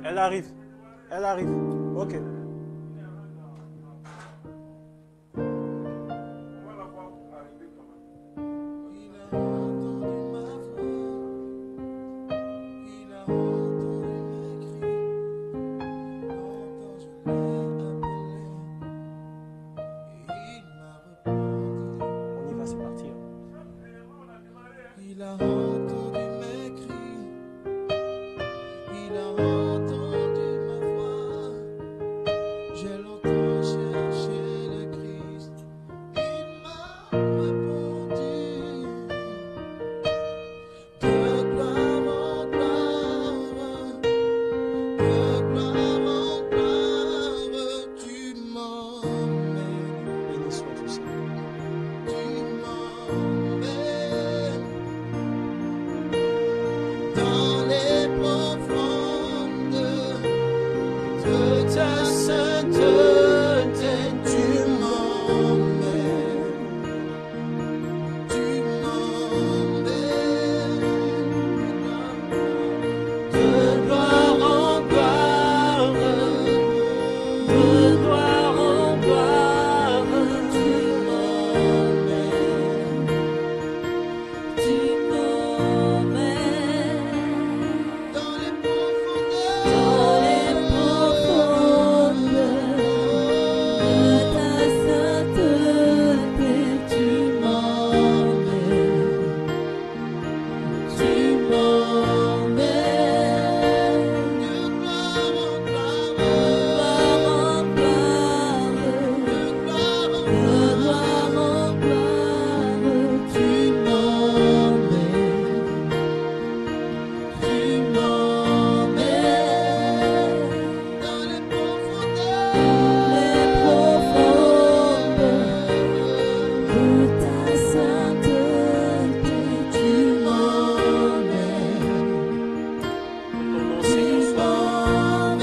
Elle arrive. Elle arrive. Ok. On y va, c'est parti. Il a entendu mes cris, il a entendu ma voix, je l'entends chercher le Christ, il m'a répondu, de gloire en gloire, de gloire en gloire, tu m'emmènes, Béni sois-tu, Seigneur. tu m'emmènes. Dans les profondes de ta sainteté, tu m'emmènes, de gloire en gloire, de gloire en gloire, tu m'emmènes, tu m'emmènes. Dans les profondeurs de ta sainteté, tu m'emmènes, de gloire en gloire, de gloire en gloire, tu m'emmènes. Tu m'emmènes dans les profondeurs de ta sainteté, tu m'emmènes, Ton nom, Seigneur, soit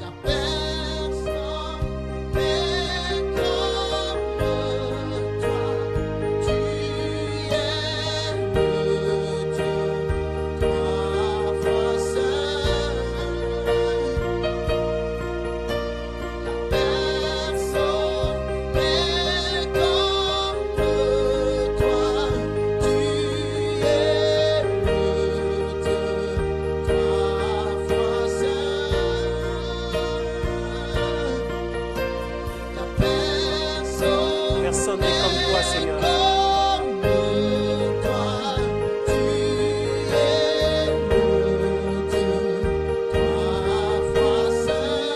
la personne n'est comme toi, tu es le Dieu, trois fois seul. La personne n'est comme toi, tu es le Dieu, trois fois seul. Personne n'est comme toi, Seigneur. Comme toi, tu es le Dieu, trois fois seul.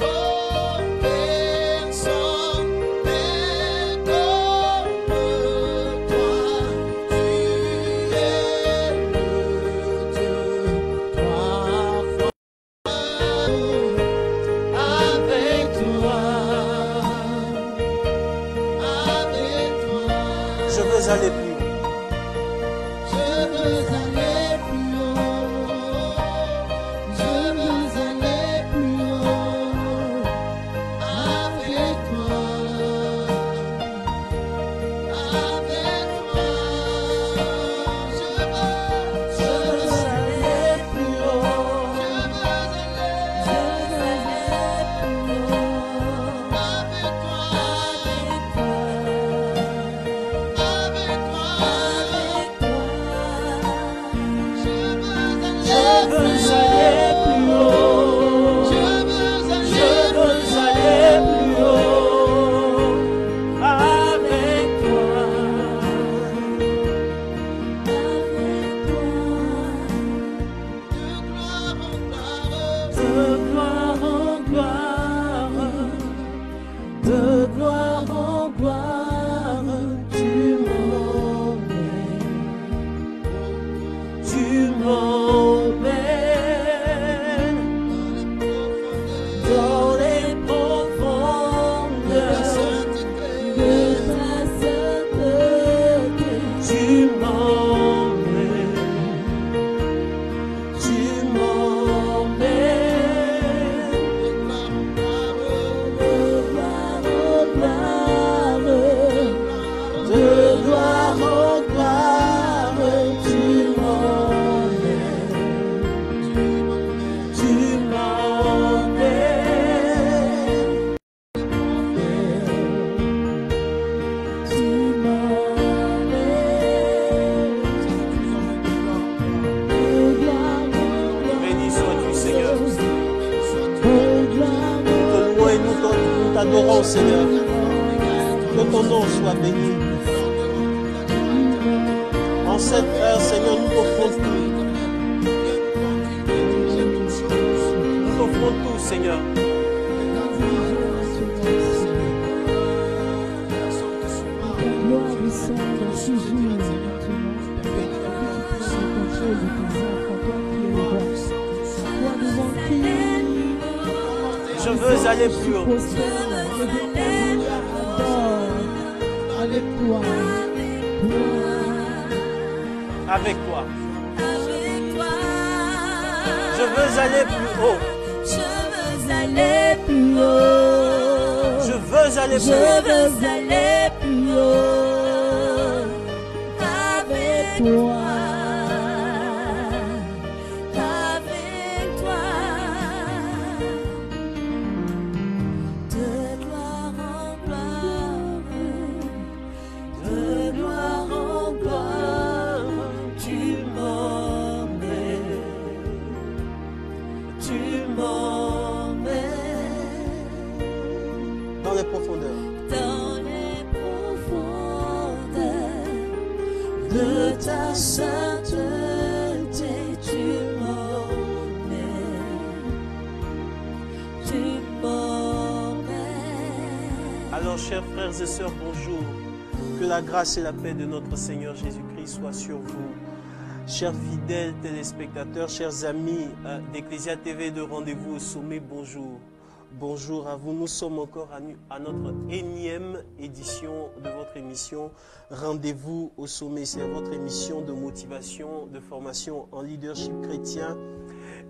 Oh, personne n'est comme toi, tu es le Dieu, trois fois seul. Avec toi, Je veux aller plus haut. je veux aller plus haut, je veux aller plus haut. Avec toi, je veux aller plus haut, je veux aller plus haut. Avec toi, tu m'emmènes. Seigneur. Que ton nom soit béni. En cette heure, Seigneur, nous t'offrons tout. Nous t'offrons tout, Seigneur. Je veux aller plus haut. Avec toi. Avec toi. Je veux aller plus haut. Je veux aller plus haut. Je veux aller plus haut. Je veux aller plus haut. Avec toi. Avec toi. De gloire en gloire. De gloire en gloire. Tu m'emmènes. Tu m'emmènes. Dans les profondeurs. Dans les profondeurs de ta sainteté, tu m'emmènes. Tu m'emmènes. Alors, chers frères et sœurs, bonjour. Que la grâce et la paix de notre Seigneur Jésus-Christ soient sur vous. Chers fidèles téléspectateurs, chers amis d'Ecclesia TV de Rendez-vous au Sommet, bonjour. Bonjour à vous. Nous sommes encore à notre énième édition de votre émission Rendez-vous au Sommet. C'est votre émission de motivation, de formation en leadership chrétien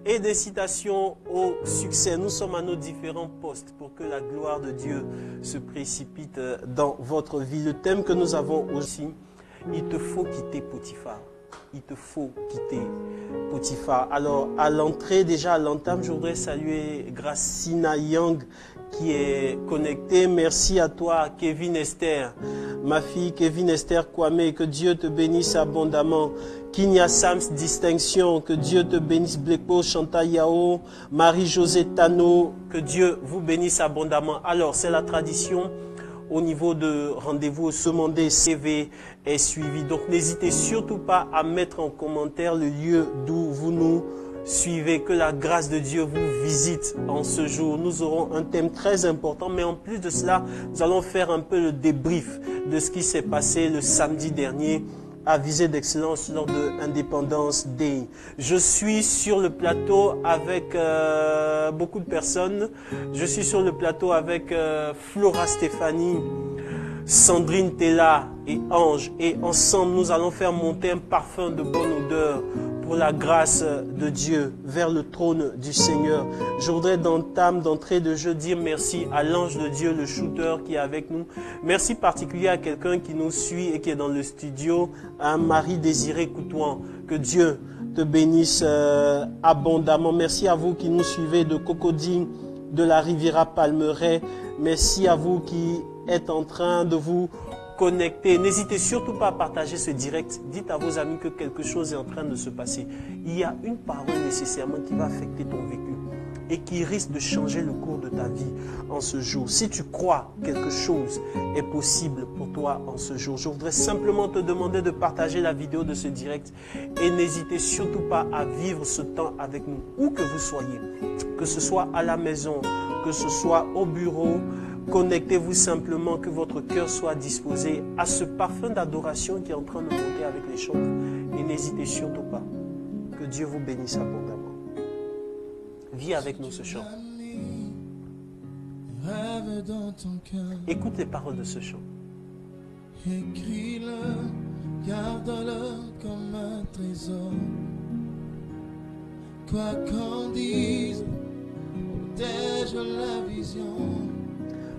et d'incitation au succès. Nous sommes à nos différents postes pour que la gloire de Dieu se précipite dans votre vie. Le thème que nous avons aussi, il te faut quitter Potiphar. Il te faut quitter Potiphar. Alors, à l'entrée, déjà à l'entame, je voudrais saluer Gracina Young qui est connectée. Merci à toi, Kevin Esther. Ma fille, Kevin Esther Kwame, que Dieu te bénisse abondamment. Kinya Sams Distinction, que Dieu te bénisse. Bleko Chantal Yao, Marie-Josée Tano, que Dieu vous bénisse abondamment. Alors, c'est la tradition. Au niveau de Rendez-vous au Sommet, CV est suivi. Donc n'hésitez surtout pas à mettre en commentaire le lieu d'où vous nous suivez. Que la grâce de Dieu vous visite en ce jour. Nous aurons un thème très important, mais en plus de cela, nous allons faire un peu le débrief de ce qui s'est passé le samedi dernier à Visée d'Excellence lors de Independence Day. Je suis sur le plateau avec beaucoup de personnes. Je suis sur le plateau avec Flora Stéphanie, Sandrine Tella et Ange. Et ensemble, nous allons faire monter un parfum de bonne odeur pour la grâce de Dieu vers le trône du Seigneur. Je voudrais d'entrée de jeu dire merci à l'ange de Dieu, le shooter qui est avec nous. Merci particulier à quelqu'un qui nous suit et qui est dans le studio, à Marie-Désirée Coutouan. Que Dieu te bénisse abondamment. Merci à vous qui nous suivez de Cocody, de la Riviera Palmeraie. Merci à vous qui êtes en train de vous connecter. N'hésitez surtout pas à partager ce direct. Dites à vos amis que quelque chose est en train de se passer. Il y a une parole nécessairement qui va affecter ton vécu et qui risque de changer le cours de ta vie en ce jour. Si tu crois quelque chose est possible pour toi en ce jour, je voudrais simplement te demander de partager la vidéo de ce direct et n'hésitez surtout pas à vivre ce temps avec nous, où que vous soyez, que ce soit à la maison, que ce soit au bureau. Connectez-vous simplement, que votre cœur soit disposé à ce parfum d'adoration qui est en train de monter avec les chants. Et n'hésitez surtout pas. Que Dieu vous bénisse abondamment. Vis avec nous ce chant. Écoute les paroles de ce chant. Écris-le, garde-le comme un trésor. Quoi qu'on dise, protège la vision.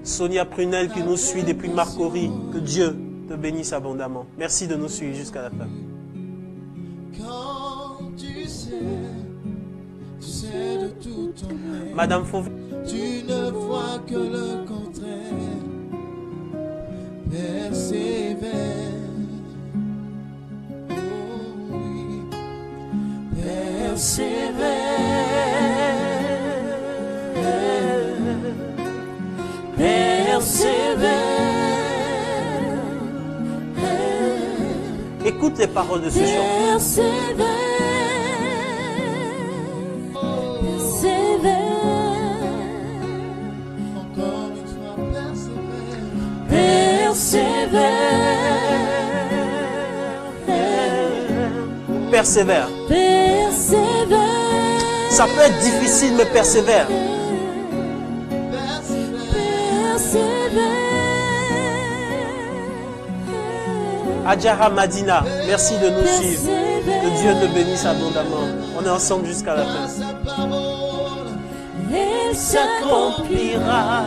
Sonia Prunel qui nous suit depuis Marcory, que Dieu te bénisse abondamment. Merci de nous suivre jusqu'à la fin. Quand tu sais de tout ton être, Madame Fauve, tu ne vois que le contraire. Persévère, oh oui, persévère. Écoute les paroles de ce chant. persévère, persévère, Encore une fois, persévère. persévère, Persévère. persévère. Ça peut être difficile, mais persévère. Adjara Madina, merci de nous suivre. Que Dieu te bénisse abondamment. On est ensemble jusqu'à la fin. Sa parole, Elle S'accomplira.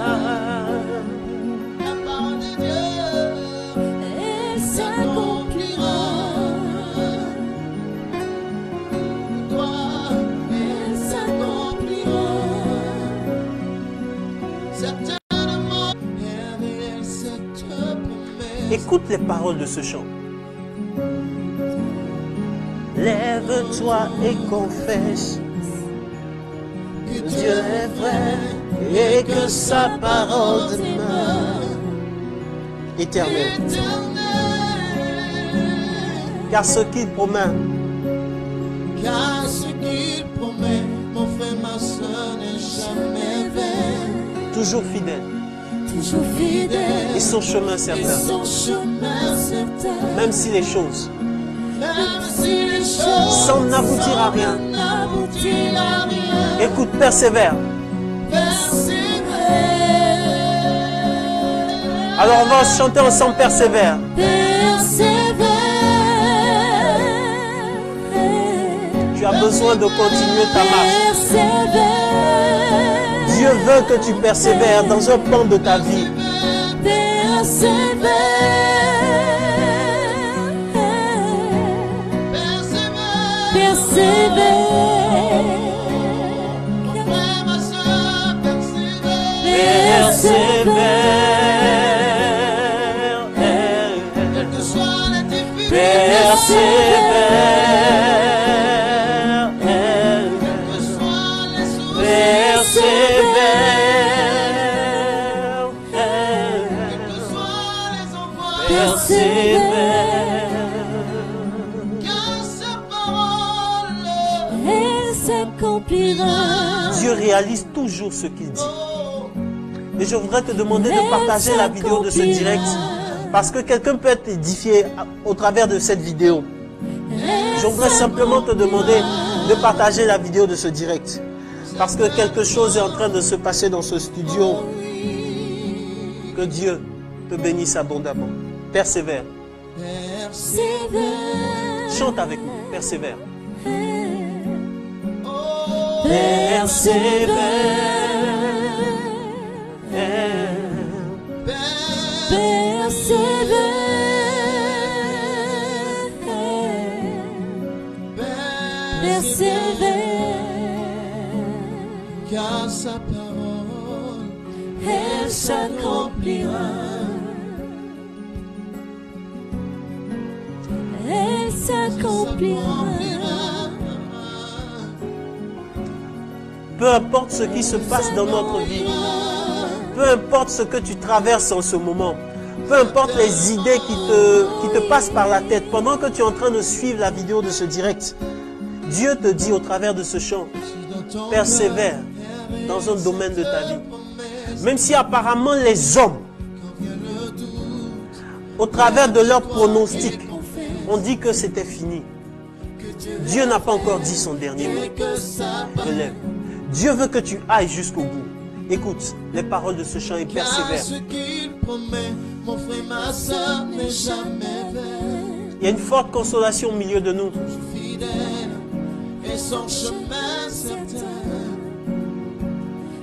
la parole de Dieu Elle s'accomplira. toi, Elle s'accomplira. certainement, elle cette promesse. Écoute les paroles de ce chant. Lève-toi et confesse Que que Dieu est vrai et que sa parole demeure éternelle. Car ce qu'il promet, Car ce qu'il promet, mon frère, ma soeur, n'est jamais vain. toujours fidèle Toujours fidèle. et son chemin Et certain, son chemin certain. même si les choses Même si les choses semblent n'aboutir à rien. N'aboutir à rien. Écoute, persévère. persévèrent, Alors on va chanter ensemble, persévère. Persévère. Tu as besoin de continuer ta marche. Persévère. Dieu veut que tu persévères dans un pan de ta vie. Persévère. persévère. Mon frère, ma soeur, persévère. Persévère. Quelles que soient les difficultés, Persévère. quelles que soient les soucis, Persévère. quelles que soient les envois, Persévère. car sa parole, Elle s'accomplira. Dieu réalise toujours ce qu'il dit. oh, Et je voudrais te demander de partager la vidéo de ce direct parce que quelqu'un peut être édifié au travers de cette vidéo. Je voudrais simplement te demander de partager la vidéo de ce direct parce que quelque chose est en train de se passer dans ce studio. Que Dieu te bénisse abondamment. Persévère. Persévère. Chante avec nous. Persévère. car sa parole, Elle s'accomplira. Elle s'accomplira. Peu importe ce qui se passe dans notre vie, peu importe ce que tu traverses en ce moment, peu importe les idées qui te passent par la tête pendant que tu es en train de suivre la vidéo de ce direct, Dieu te dit au travers de ce chant, persévère dans un domaine de ta vie. Même si apparemment les hommes, au travers de leurs pronostics, ont dit que c'était fini. Dieu n'a pas encore dit son dernier mot. Relève. Dieu veut que tu ailles jusqu'au bout. Écoute les paroles de ce chant et car persévère. ce qu'il promet, mon frère, ma soeur, n'est jamais vain. Il y a une forte consolation au milieu de nous. Fidèle et son chemin certain.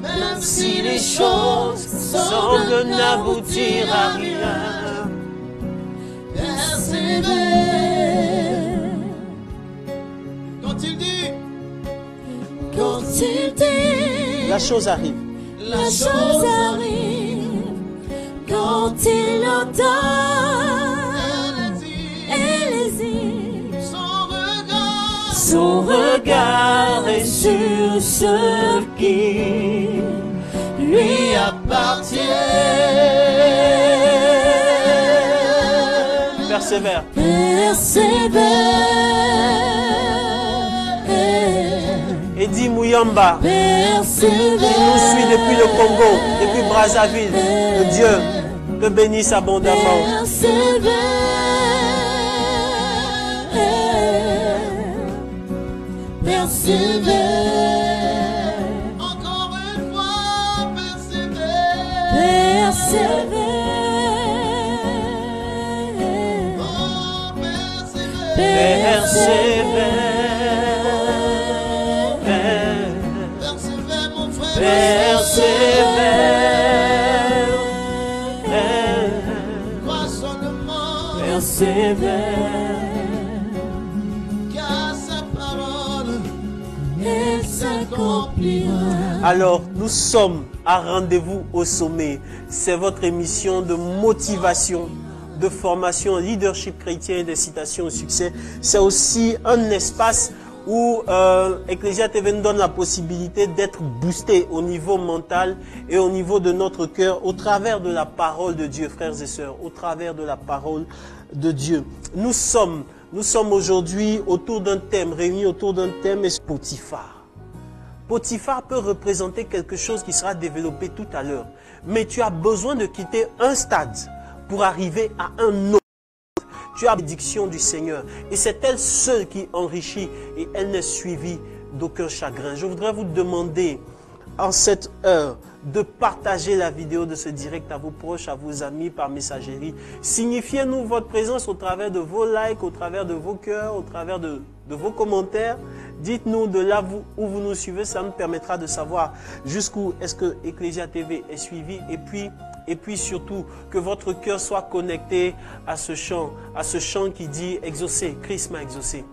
Même Si les choses semblent n'aboutir à rien, persévère. Quand il dit, Quand il dit, la chose arrive. la chose arrive. Quand il ordonne, elle hésite. son regard est sur ce qui lui appartient. persévère. persévère. Et dis Mouyamba, qui Persévère. nous suit depuis le Congo, depuis Brazzaville, que Dieu te bénisse abondamment. Persévère. Encore une fois, persévère. Persévère. Oh, persévère. Persévère. Persévère, mon frère. Persévère. Crois seulement Persévère. qu'à sa parole, Elle s'accomplira. Alors, nous sommes à Rendez-vous au sommet. C'est votre émission de motivation, de formation, leadership chrétien et d'incitation au succès. C'est aussi un espace où Ecclesia TV nous donne la possibilité d'être boosté au niveau mental et au niveau de notre cœur au travers de la parole de Dieu, frères et sœurs, au travers de la parole de Dieu. Nous sommes aujourd'hui autour d'un thème, réunis autour d'un thème, Potiphar. Potiphar peut représenter quelque chose qui sera développé tout à l'heure. Mais tu as besoin de quitter un stade pour arriver à un autre. Tu as la bénédiction du Seigneur. Et c'est elle seule qui enrichit et elle n'est suivie d'aucun chagrin. Je voudrais vous demander en cette heure de partager la vidéo de ce direct à vos proches, à vos amis par messagerie. Signifiez-nous votre présence au travers de vos likes, au travers de vos cœurs, au travers de vos commentaires. Dites-nous de là où vous nous suivez, ça nous permettra de savoir jusqu'où est-ce que Ecclesia TV est suivi. Et puis surtout, que votre cœur soit connecté à ce chant qui dit « Exaucé, Christ m'a exaucé ».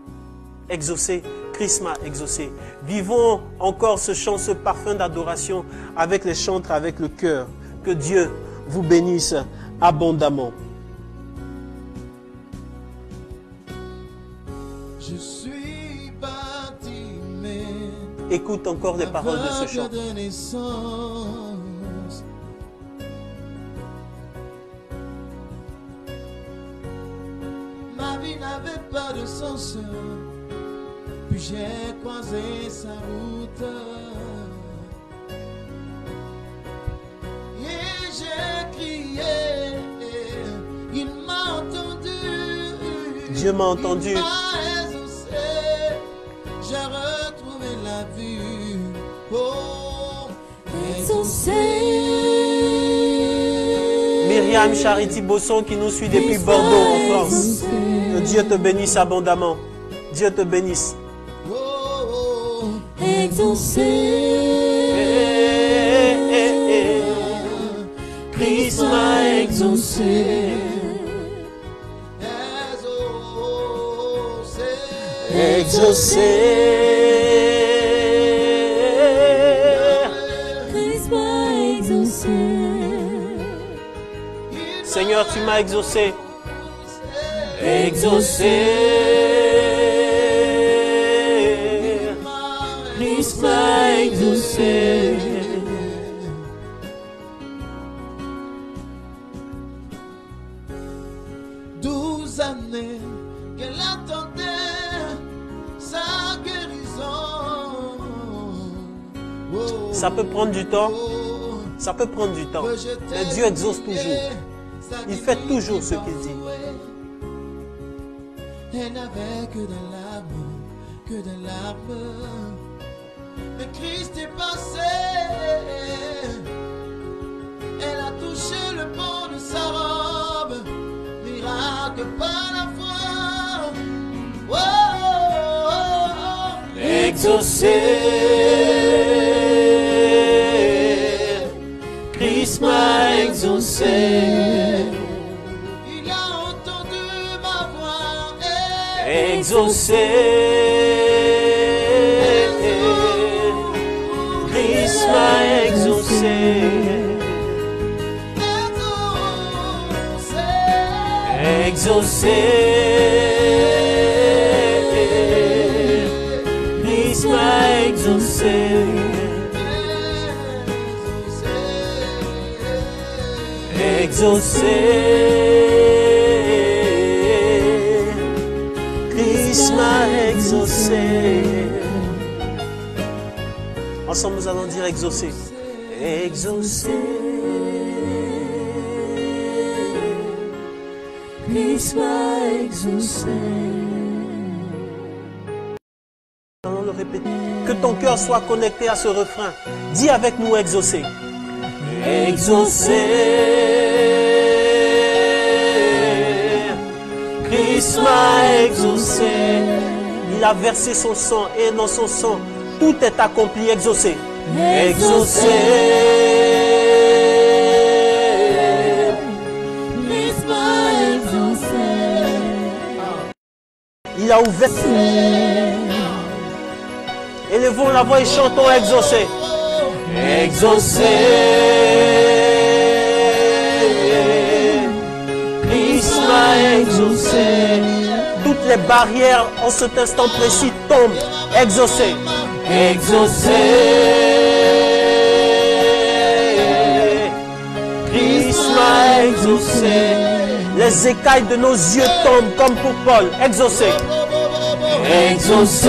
Exaucé, Christ m'a exaucé. Vivons encore ce chant, ce parfum d'adoration avec les chantres, avec le cœur. Que Dieu vous bénisse abondamment. je suis parti, mais Écoute encore les paroles de ce chant. de naissance. Ma vie n'avait pas de sens, puis j'ai croisé sa route. Et j'ai crié, il m'a entendu. Dieu m'a entendu. Il m'a exaucé, j'ai retrouvé la vue. Oh, Exaucé. Myriam Charity Bosson qui nous suit depuis Bordeaux en France. Que Dieu te bénisse abondamment. Dieu te bénisse. oh, oh. Exaucé. Christ m'a exaucé. Exaucé. Christ m'a exaucé. Seigneur, tu m'as exaucé. Exaucé. Christ m'a exaucé. 12 années qu'elle attendait sa guérison. Oh, Ça peut prendre du temps. oh, Ça peut prendre du temps. que je Mais t'ai Dieu exauce prié, toujours. sa Il fait divinité toujours ce qu'il dit. bafouée. Elle n'avait que des larmes, que des larmes. Mais Christ est passé. Elle a touché le bord de sa robe. Miracle par la foi. Oh, oh, oh. Exaucé. Christ m'a exaucé. Il a entendu ma voix. Exaucé. Christ m'a exaucé. Exaucé. Christ m'a exaucé. Exaucé. exaucer. Ensemble, nous allons dire exaucer. Exaucer. Christ m'a exaucé. Nous allons le répéter. Que ton cœur soit connecté à ce refrain. Dis avec nous exaucer. Exaucer. Christ m'a exaucé. Il a versé son sang et dans son sang, tout est accompli. Exaucé. Exaucer. Christ m'a exaucé. Il a ouvert. Élevons la voix et chantons exaucer. Exaucer. Christ m'a exaucé. Toutes les barrières en cet instant précis tombent. Exaucer. Exaucer. Christ m'a exaucé. Les écailles de nos yeux tombent comme pour Paul. Exaucer. Exaucer.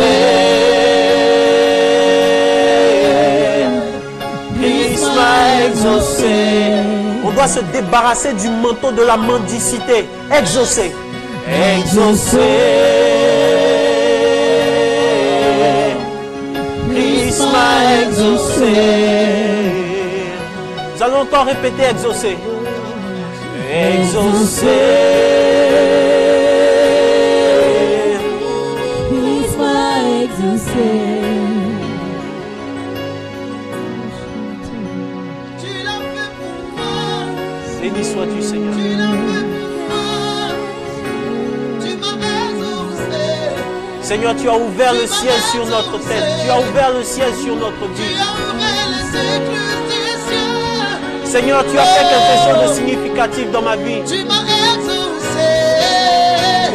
Christ m'a exaucé. On doit se débarrasser du manteau de la mendicité. Exaucer. Exaucer. Christ m'a exaucé. Nous allons encore répéter exaucer. Exaucer. Christ m'a exaucé. Tu l'as fait pour moi. Béni sois-tu, Seigneur. Tu l'as fait pour moi. Tu m'as exaucé. Seigneur, tu as ouvert le ciel sur notre tête. Tu as ouvert le ciel sur notre Tu vie. as ouvert les écluses du ciel. Seigneur, tu as fait quelque chose de significatif dans ma vie. Tu m'as exaucé.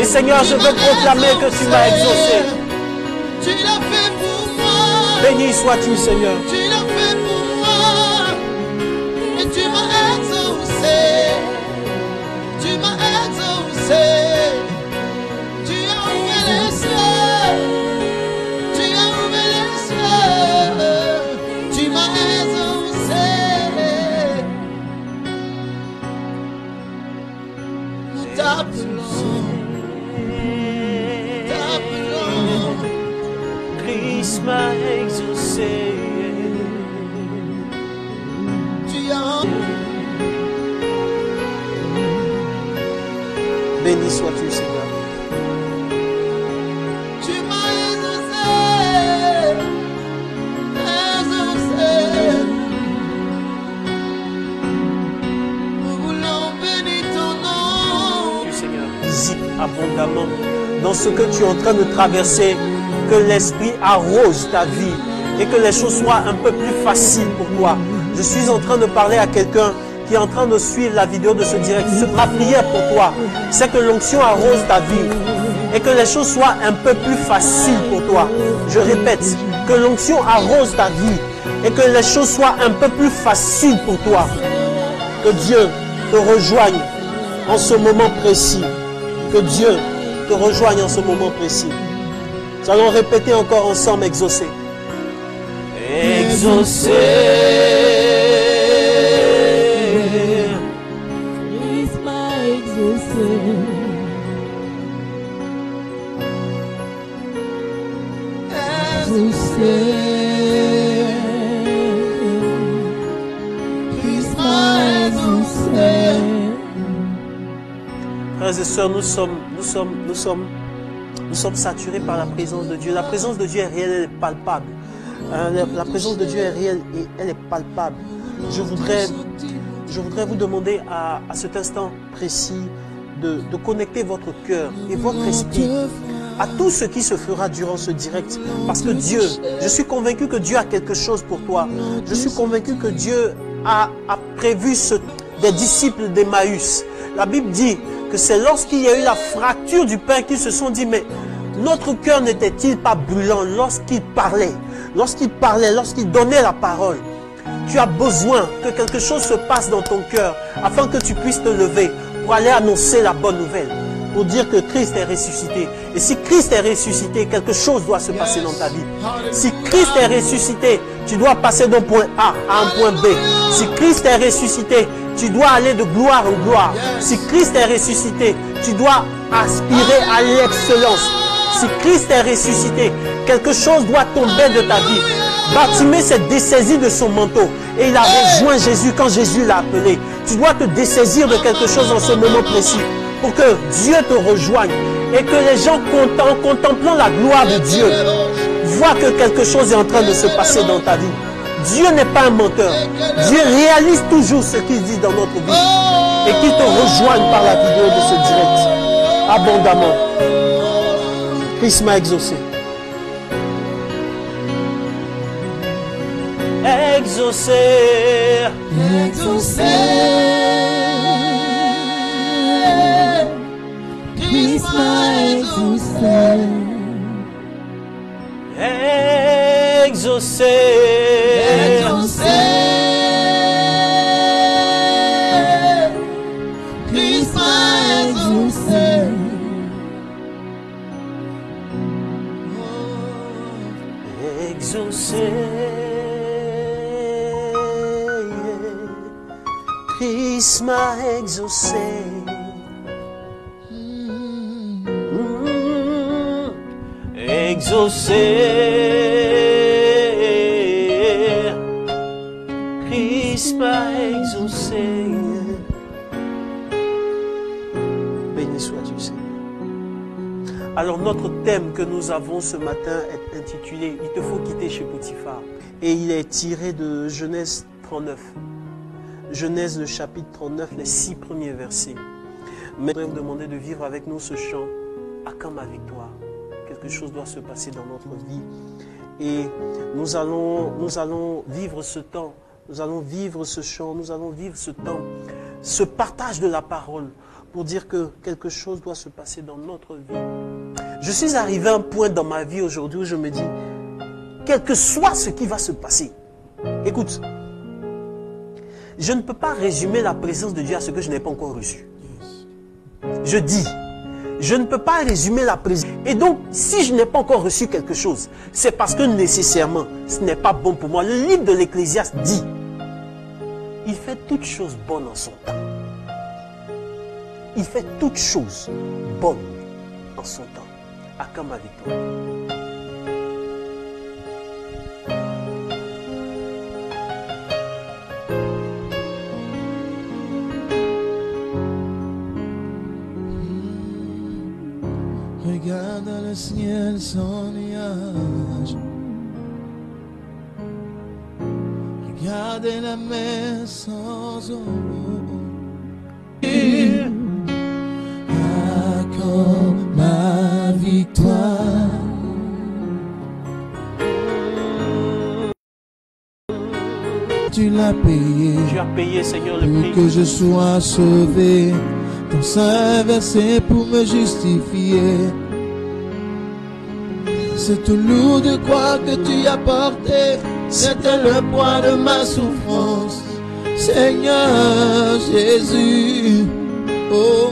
Et Seigneur, je veux proclamer que tu m'as exaucé. Tu l'as fait pour moi. Béni sois-tu, Seigneur. Tu l'as fait pour moi. Et tu m'as exaucé. Tu m'as exaucé. Tu as ouvert les cieux. Tu as ouvert les cieux. Tu m'as exaucé. Nous t'appelons. T'appelons. Christ m'a exaucé. Tu as Béni sois-tu, Seigneur. Tu m'as exaucé, exaucé. Nous voulons bénir ton nom. Tu, Seigneur, visite abondamment dans ce que tu es en train de traverser, que l'Esprit arrose ta vie et que les choses soient un peu plus faciles pour toi. Je suis en train de parler à quelqu'un qui est en train de suivre la vidéo de ce direct. Ma prière pour toi, c'est que l'onction arrose ta vie et que les choses soient un peu plus faciles pour toi. Je répète, que l'onction arrose ta vie et que les choses soient un peu plus faciles pour toi. Que Dieu te rejoigne en ce moment précis. Que Dieu te rejoigne en ce moment précis. Nous allons répéter encore ensemble, exaucer. Exaucer. Christ m'a exaucé. Exaucé. Christ m'a exaucé. Frères et sœurs, nous sommes saturés par la présence de Dieu. La présence de Dieu est réelle, elle est palpable. La présence de Dieu est réelle et elle est palpable. Je voudrais vous demander à cet instant précis de connecter votre cœur et votre esprit à tout ce qui se fera durant ce direct. Parce que Dieu, je suis convaincu que Dieu a quelque chose pour toi. Je suis convaincu que Dieu a prévu des disciples d'Emmaüs. La Bible dit que c'est lorsqu'il y a eu la fracture du pain qu'ils se sont dit, mais notre cœur n'était-il pas brûlant lorsqu'il parlait, lorsqu'il donnait la parole. Tu as besoin que quelque chose se passe dans ton cœur afin que tu puisses te lever pour aller annoncer la bonne nouvelle. pour dire que Christ est ressuscité. Et si Christ est ressuscité, quelque chose doit se passer dans ta vie. Si Christ est ressuscité, tu dois passer d'un point A à un point B. Si Christ est ressuscité, tu dois aller de gloire en gloire. Si Christ est ressuscité, tu dois aspirer à l'excellence. Si Christ est ressuscité, quelque chose doit tomber de ta vie. Bartimée s'est dessaisi de son manteau et il a rejoint Jésus quand Jésus l'a appelé. Tu dois te dessaisir de quelque chose en ce moment précis pour que Dieu te rejoigne et que les gens en contemplant la gloire de Dieu voient que quelque chose est en train de se passer dans ta vie. Dieu n'est pas un menteur. Dieu réalise toujours ce qu'il dit dans notre vie et qu'il te rejoigne par la vidéo de ce direct abondamment. Christ m'a exaucé. Exaucé. Exaucé. Christ m'a exaucé. Exaucé. Exaucé. Christ m'a exaucé. Exaucé. Christ m'a exaucé. Exaucé. Christ m'a exaucé. Béni sois-tu, Seigneur. Alors notre thème que nous avons ce matin est intitulé « Il te faut quitter chez Potiphar ». Et il est tiré de Genèse 39. Genèse le chapitre 39, les 6 premiers versets. Mais je voudrais vous demander de vivre avec nous ce chant « À quand ma victoire ?» Quelque chose doit se passer dans notre vie. Et nous allons vivre ce temps, nous allons vivre ce chant, nous allons vivre ce temps, ce partage de la parole pour dire que quelque chose doit se passer dans notre vie. Je suis arrivé à un point dans ma vie aujourd'hui où je me dis, quel que soit ce qui va se passer, écoute, je ne peux pas résumer la présence de Dieu à ce que je n'ai pas encore reçu. Je dis, je ne peux pas résumer la présence. Et donc, si je n'ai pas encore reçu quelque chose, c'est parce que nécessairement, ce n'est pas bon pour moi. Le livre de l'Ecclésiaste dit, il fait toutes choses bonnes en son temps. Il fait toutes choses bonnes en son temps. À quand ma victoire? Regarde le ciel sans nuage. Regarde la mer sans eau. Accorde ma victoire. Tu l'as payé. Tu as payé, Seigneur, le Pour prix. que je sois sauvé. Ton saint versé pour me justifier. C'est tout lourd de croire que tu as porté. C'était le poids de ma souffrance. Seigneur Jésus, oh,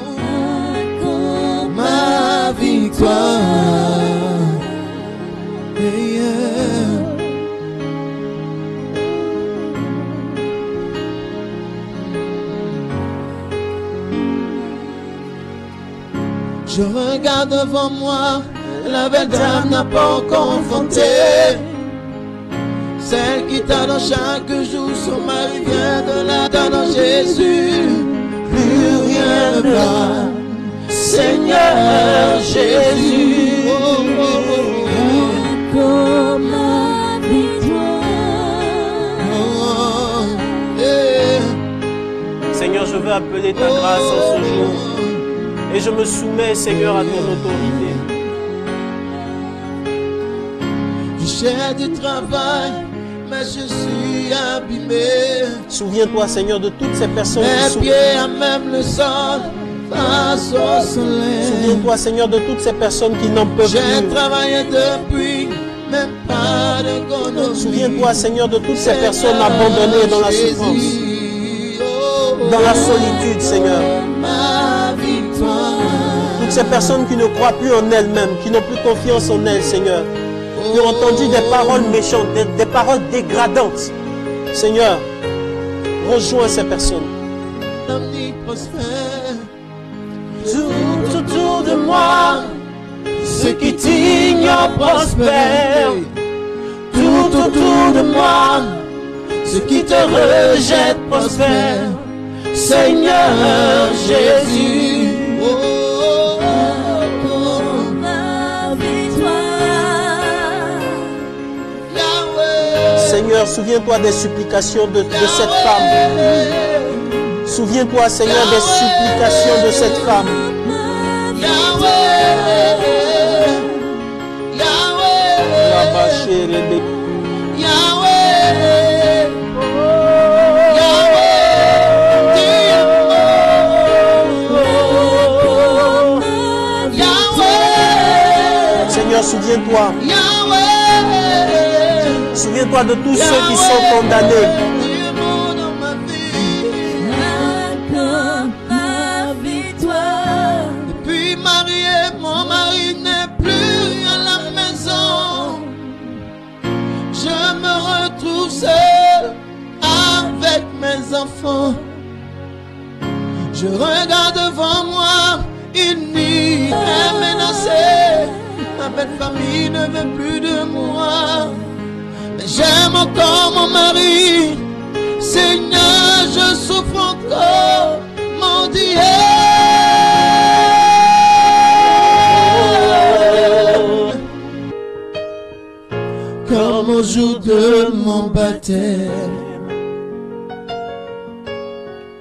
ma victoire. Yeah. Je regarde devant moi, la belle dame n'a pas confronté. Celle qui t'annonce chaque jour sur ma rivière de la t'annonce Jésus. Plus rien ne va, Seigneur Jésus. Oh, oh, oh, oh. Comme ma victoire. Oh, oh, yeah. Seigneur, je veux appeler ta grâce en ce jour. Et je me soumets, Seigneur, à ton autorité. Je cherche du travail, mais je suis abîmé. Souviens-toi, Seigneur, de toutes ces personnes qui Mes souffrent. pieds à même le sol, face au soleil. Souviens-toi, Seigneur, de toutes ces personnes qui n'en peuvent J'ai plus. travaillé depuis, même pas d'économie. Souviens-toi, Seigneur, de toutes ces personnes abandonnées dans la souffrance, dans la solitude, Seigneur. Ma victoire. Toutes ces personnes qui ne croient plus en elles-mêmes, qui n'ont plus confiance en elles, Seigneur, qui ont entendu des paroles méchantes, des paroles dégradantes. Seigneur, rejoins ces personnes. Tout autour de moi, ceux qui t'ignorent prospèrent. Tout autour de moi, ceux qui te rejettent prospèrent. Seigneur Jésus, Seigneur, souviens-toi des supplications de cette femme. Souviens-toi, Seigneur, des supplications de cette femme. Seigneur, souviens-toi. Souviens-toi de tous ceux qui sont condamnés. Depuis marié, mon mari n'est plus à la maison. Je me retrouve seul avec mes enfants. Je regarde devant moi, une nuit est menacée. Ma belle famille ne veut plus de moi. Mais j'aime encore mon mari. Seigneur, je souffre encore, mon Dieu. Comme au jour de mon baptême.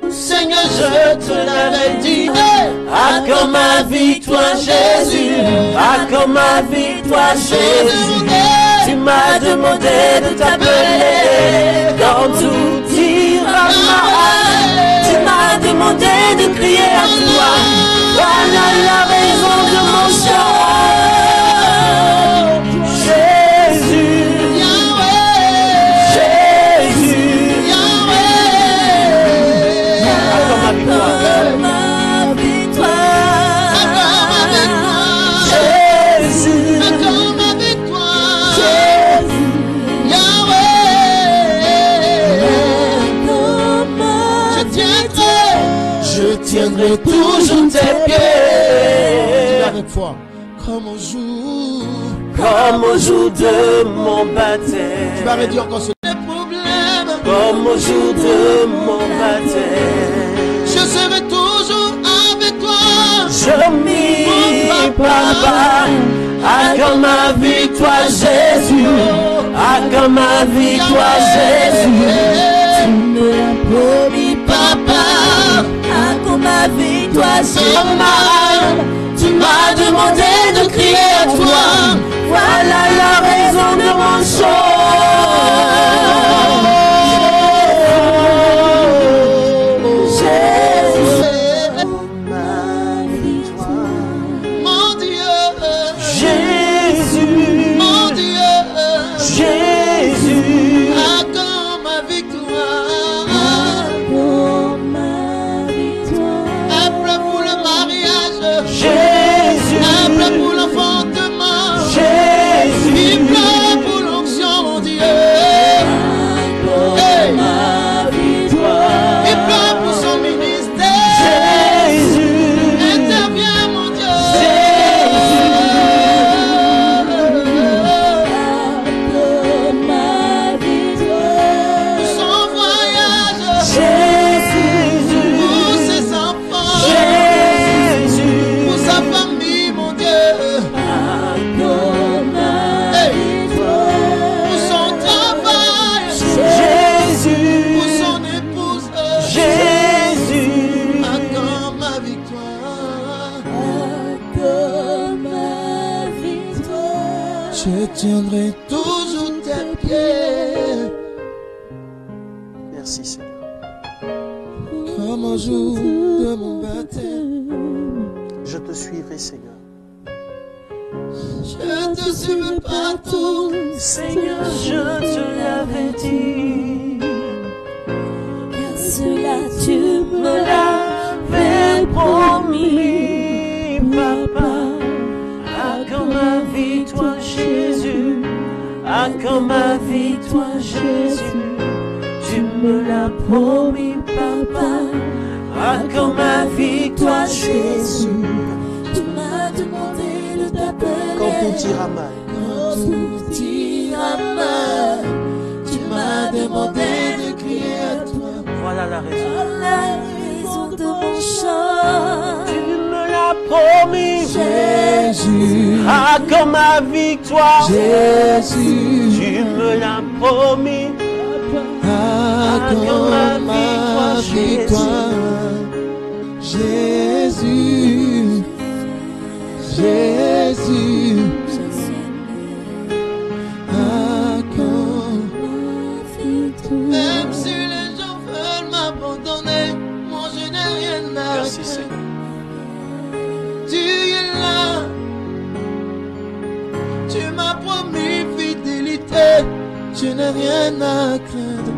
Seigneur, je te l'avais dit. À quand ma victoire, Jésus. À quand ma victoire, Jésus. Tu m'as demandé de t'appeler quand tout ira mal. Tu m'as demandé de crier à toi. Voilà la raison de mon chant. Jésus, Jésus, Accorde ma victoire. Jésus, accorde ma victoire. Je tiendrai toujours tes pieds. Avec foi, comme au jour de mon baptême. Tu vas redire encore ce problème. Comme au jour de mon baptême. Je serai toujours avec toi. Je m'y papa. À quand ma victoire, Jésus. À quand ma victoire, Jésus. Tu me l'as promis, papa. À quand ma victoire, Jésus. Tu m'as demandé de crier à toi. Voilà la raison de mon chant. Mon Dieu, Jésus, mon Dieu, Jésus. à quand ma victoire. Après pour le mariage, Jésus, après pour l'enfantement, Jésus, il pleure pour l'onction, mon Dieu. Hey. Il pleure pour son ministère. Jésus, Interviens, mon Dieu. Pour son voyage, Jésus, pour ses enfants, Jésus, pour sa famille, mon Dieu. Hey. Pour son travail, Jésus, pour son épouse. Jésus. À quand ma victoire. Je tiendrai toujours tes pieds. Merci Seigneur. Comme au jour de mon baptême. Je te suivrai Seigneur. Je te suivrai partout. Seigneur, je te l'avais dit. Car cela tu me l'avais promis, papa. Accorde ma vie, toi Jésus, tu me l'as promis, papa. Accorde ma vie, toi Jésus. Tu m'as demandé de t'appeler. Quand tout ira mal, Quand tout ira mal, tu m'as demandé de crier à toi. voilà la raison. La raison de mon chant. Tu me l'as promis, Jésus, accorde ma victoire. Jésus, Tu me l'as promis, accorde ma victoire. Jésus, Jésus, accorde. Même si les gens veulent m'abandonner, moi je n'ai rien à merci craindre. Seigneur. Tu es là, tu m'as promis fidélité, je n'ai rien à craindre.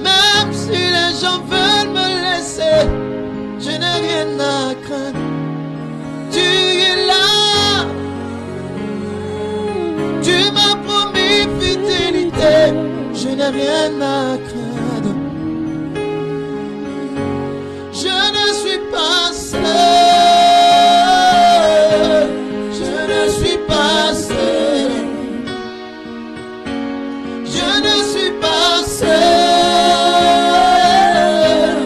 Même si les gens veulent me laisser, je n'ai rien à craindre. Tu es là, tu m'as promis fidélité, je n'ai rien à craindre. Je ne suis pas seul, je ne suis pas seul, je ne suis pas seul.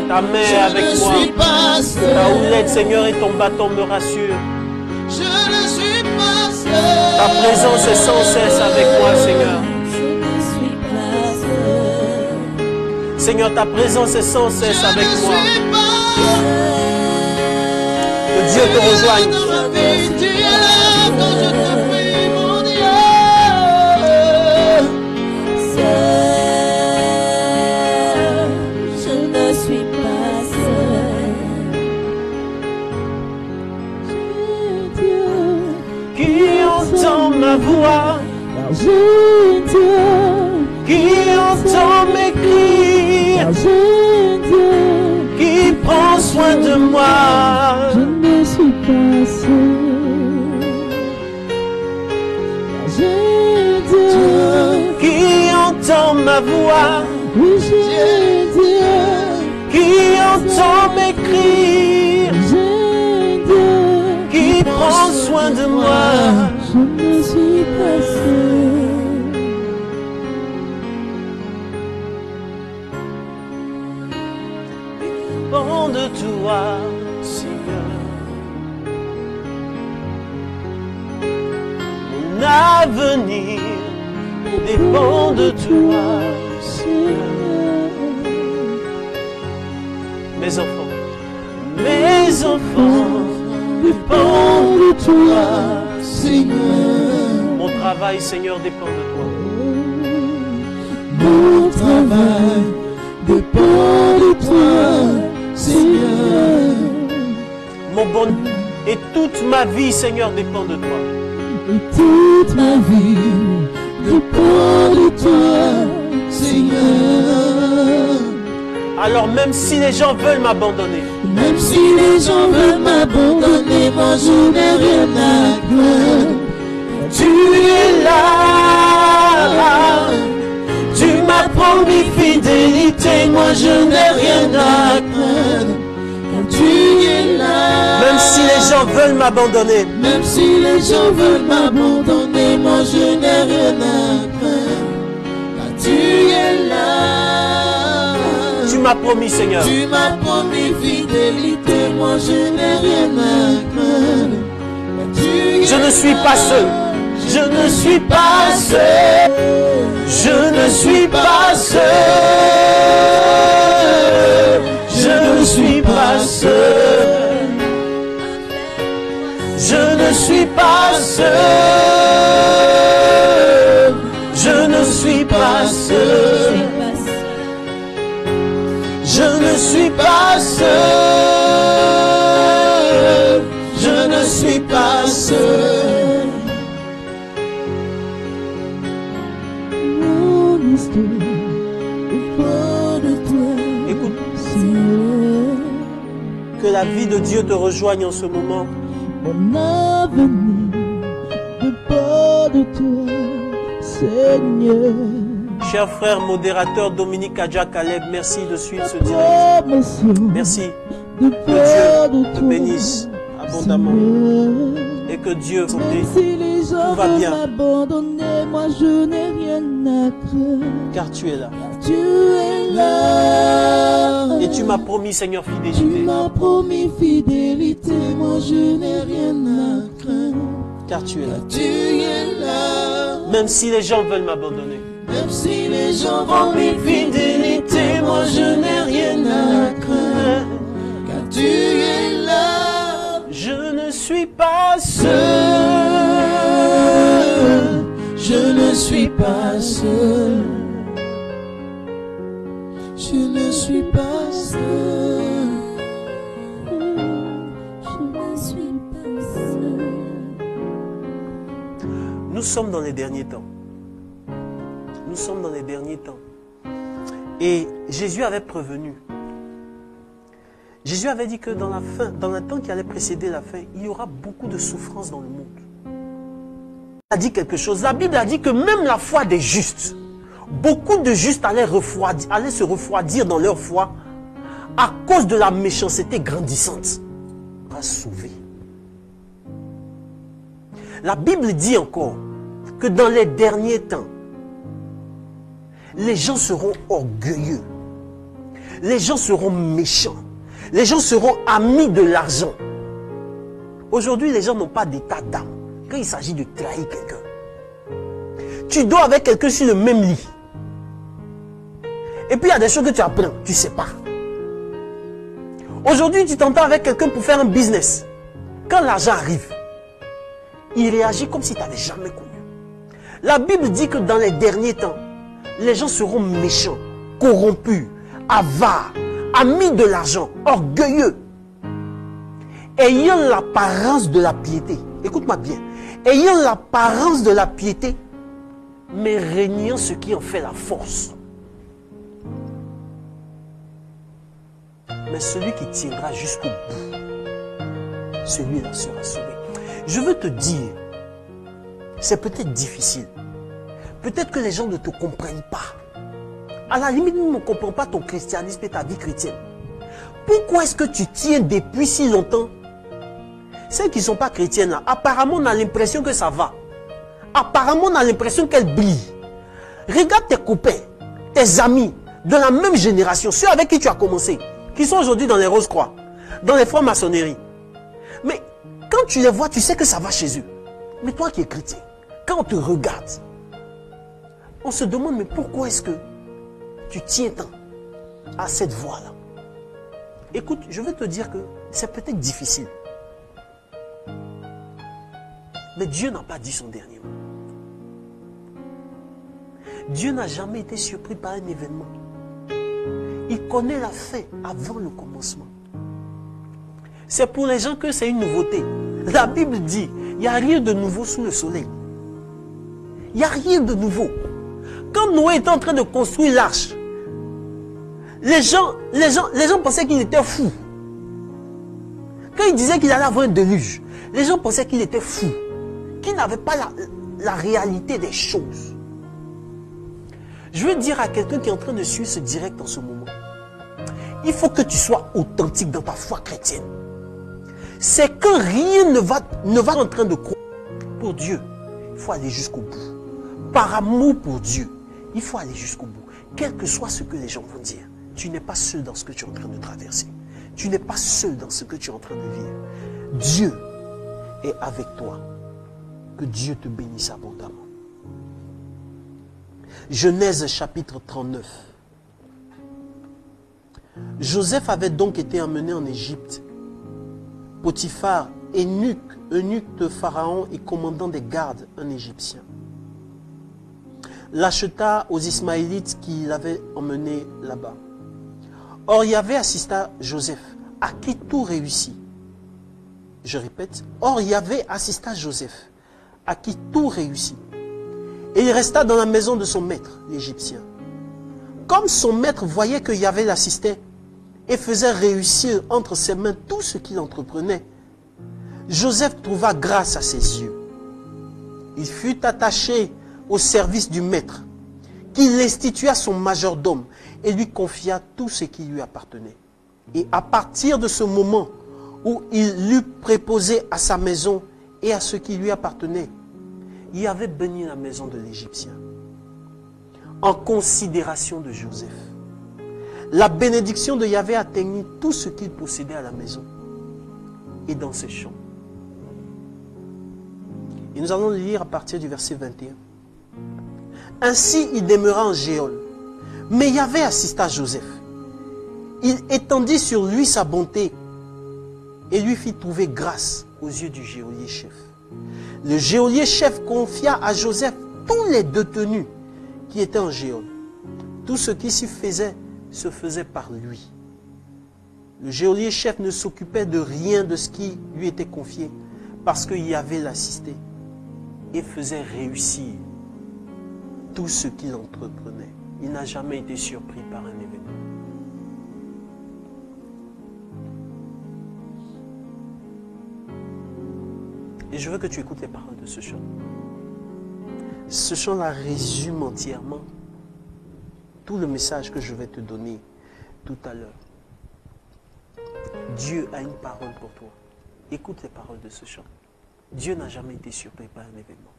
Ta main est avec Je moi. ne suis pas seul. Ta houlette, Seigneur, et ton bâton me rassurent. Je ne suis pas seul. Ta présence est sans cesse avec moi, Seigneur. Je ne suis pas seul. Seigneur, ta présence est sans cesse avec Je moi. ne suis pas Que Dieu te rejoigne. dans ma vie, tu es là quand je te prie, mon Dieu. Seul, je ne suis pas seul. Qui entend ma voix, J'ai Dieu, qui entend mes cris, j'ai Dieu, qui prend soin de moi. je ne suis pas seul. J'ai Dieu, Qui entend ma voix, oui j'ai Dieu, qui entend mes cris, j'ai Dieu, qui prend soin de moi. je ne suis pas seul. Dépend de toi, Seigneur. Mon avenir dépend de toi, Seigneur. Mes enfants dépendent de toi, Seigneur, Mon travail, Seigneur, dépend de toi. mon travail dépend de toi, Seigneur. Mon bon et toute ma vie, Seigneur, dépend de toi. Et toute ma vie dépend de toi, Seigneur. Alors même si les gens veulent m'abandonner, Même si les gens veulent m'abandonner, moi je n'ai rien à craindre. tu es là. Tu m'as promis fidélité, moi je n'ai rien à craindre. Tu es là. Même si les gens veulent m'abandonner, Même si les gens veulent m'abandonner, moi je n'ai rien à craindre. Car tu es là. tu m'as promis, Seigneur. Tu m'as promis fidélité, moi je n'ai rien à craindre. Car tu Je es ne suis là. pas seul. Je ne suis pas seul. Je ne suis pas seul. Je ne suis pas seul. Je ne suis pas seul. Je ne suis pas seul. Je ne suis pas seul. Je ne suis pas seul. Mon histoire dépend de toi, Écoute, Seigneur. que la vie de Dieu te rejoigne en ce moment. Mon avenir de toi, Seigneur. Cher frère modérateur Dominique Adja Caleb, merci de suivre ce direct. Merci. Que Dieu te bénisse abondamment. Et que Dieu vous bénisse. Si les gens tout va bien. m'abandonner, moi je n'ai rien à craindre. Car tu es là. Tu es là. Et tu m'as promis, Seigneur, Tu fidélité. m'as promis fidélité, moi je n'ai rien à craindre. Car tu es là. Tu es là. Même si les gens veulent m'abandonner. Même si les gens promis fidélité, moi je n'ai rien à craindre. Car tu es là. Je ne suis pas seul. Je ne suis pas seul. Je ne suis pas seul. Je ne suis pas seul. Nous sommes dans les derniers temps. Nous sommes dans les derniers temps. Et Jésus avait prévenu. Jésus avait dit que dans la fin, dans le temps qui allait précéder la fin, il y aura beaucoup de souffrances dans le monde. Il a dit quelque chose. La Bible a dit que même la foi des justes, beaucoup de justes allaient se refroidir dans leur foi à cause de la méchanceté grandissante. Pas sauvé. La Bible dit encore que dans les derniers temps, les gens seront orgueilleux. Les gens seront méchants. Les gens seront amis de l'argent. Aujourd'hui, les gens n'ont pas d'état d'âme quand il s'agit de trahir quelqu'un. Tu dors avec quelqu'un sur le même lit. Et puis il y a des choses que tu apprends, tu ne sais pas. Aujourd'hui, tu t'entends avec quelqu'un pour faire un business. Quand l'argent arrive, il réagit comme si tu n'avais jamais connu. La Bible dit que dans les derniers temps, les gens seront méchants, corrompus, avares, amis de l'argent, orgueilleux, ayant l'apparence de la piété. Écoute-moi bien. Ayant l'apparence de la piété, mais régnant ce qui en fait la force. Mais celui qui tiendra jusqu'au bout, celui-là sera sauvé. Je veux te dire, c'est peut-être difficile. Peut-être que les gens ne te comprennent pas. À la limite, ils ne comprennent pas ton christianisme et ta vie chrétienne. Pourquoi est-ce que tu tiens depuis si longtemps? Celles qui ne sont pas chrétiennes là, apparemment on a l'impression que ça va. Apparemment on a l'impression qu'elles brillent. Regarde tes copains, tes amis de la même génération, ceux avec qui tu as commencé, qui sont aujourd'hui dans les Rose-Croix, dans les francs-maçonneries. Mais quand tu les vois, tu sais que ça va chez eux. Mais toi qui es chrétien, quand on te regarde, on se demande mais pourquoi est-ce que tu tiens tant à cette voie-là? Écoute, je veux te dire que c'est peut-être difficile. Mais Dieu n'a pas dit son dernier mot. Dieu n'a jamais été surpris par un événement. Il connaît la fin avant le commencement. C'est pour les gens que c'est une nouveauté. La Bible dit, il n'y a rien de nouveau sous le soleil. Il n'y a rien de nouveau. Quand Noé était en train de construire l'arche, les gens pensaient qu'il était fou. Quand il disait qu'il allait avoir un déluge, les gens pensaient qu'il était fou, qu'il n'avait pas la réalité des choses. Je veux dire à quelqu'un qui est en train de suivre ce direct en ce moment, il faut que tu sois authentique dans ta foi chrétienne. C'est que rien ne va en train de croire. Pour Dieu, il faut aller jusqu'au bout. Par amour pour Dieu, il faut aller jusqu'au bout. Quel que soit ce que les gens vont dire, tu n'es pas seul dans ce que tu es en train de traverser. Tu n'es pas seul dans ce que tu es en train de vivre. Dieu est avec toi. Que Dieu te bénisse abondamment. Genèse chapitre 39. Joseph avait donc été emmené en Égypte. Potiphar, eunuque de Pharaon et commandant des gardes, un Égyptien, l'acheta aux Ismaélites qui l'avaient emmené là-bas. Or, Yahvé assista Joseph, à qui tout réussit. Je répète, or Yahvé assista Joseph, à qui tout réussit. Et il resta dans la maison de son maître, l'Égyptien. Comme son maître voyait que Yahvé l'assistait et faisait réussir entre ses mains tout ce qu'il entreprenait, Joseph trouva grâce à ses yeux. il fut attaché au service du maître, qui l'institua son majordome et lui confia tout ce qui lui appartenait. Et à partir de ce moment où il l'eut préposé à sa maison et à ce qui lui appartenait, il avait béni la maison de l'Égyptien en considération de Joseph. La bénédiction de Yahvé atteignit tout ce qu'il possédait à la maison et dans ses champs. Et nous allons lire à partir du verset 21. Ainsi il demeura en Géol, mais Yahvé assista Joseph. Il étendit sur lui sa bonté et lui fit trouver grâce aux yeux du geôlier chef. Le geôlier chef confia à Joseph tous les détenus qui étaient en Géol. Tout ce qui s'y faisait se faisait par lui. Le geôlier chef ne s'occupait de rien de ce qui lui était confié parce que Yahvé l'assistait et faisait réussir tout ce qu'il entreprenait. Il n'a jamais été surpris par un événement. Et je veux que tu écoutes les paroles de ce chant. Ce chant-là résume entièrement tout le message que je vais te donner tout à l'heure. Dieu a une parole pour toi. Écoute les paroles de ce chant. Dieu n'a jamais été surpris par un événement.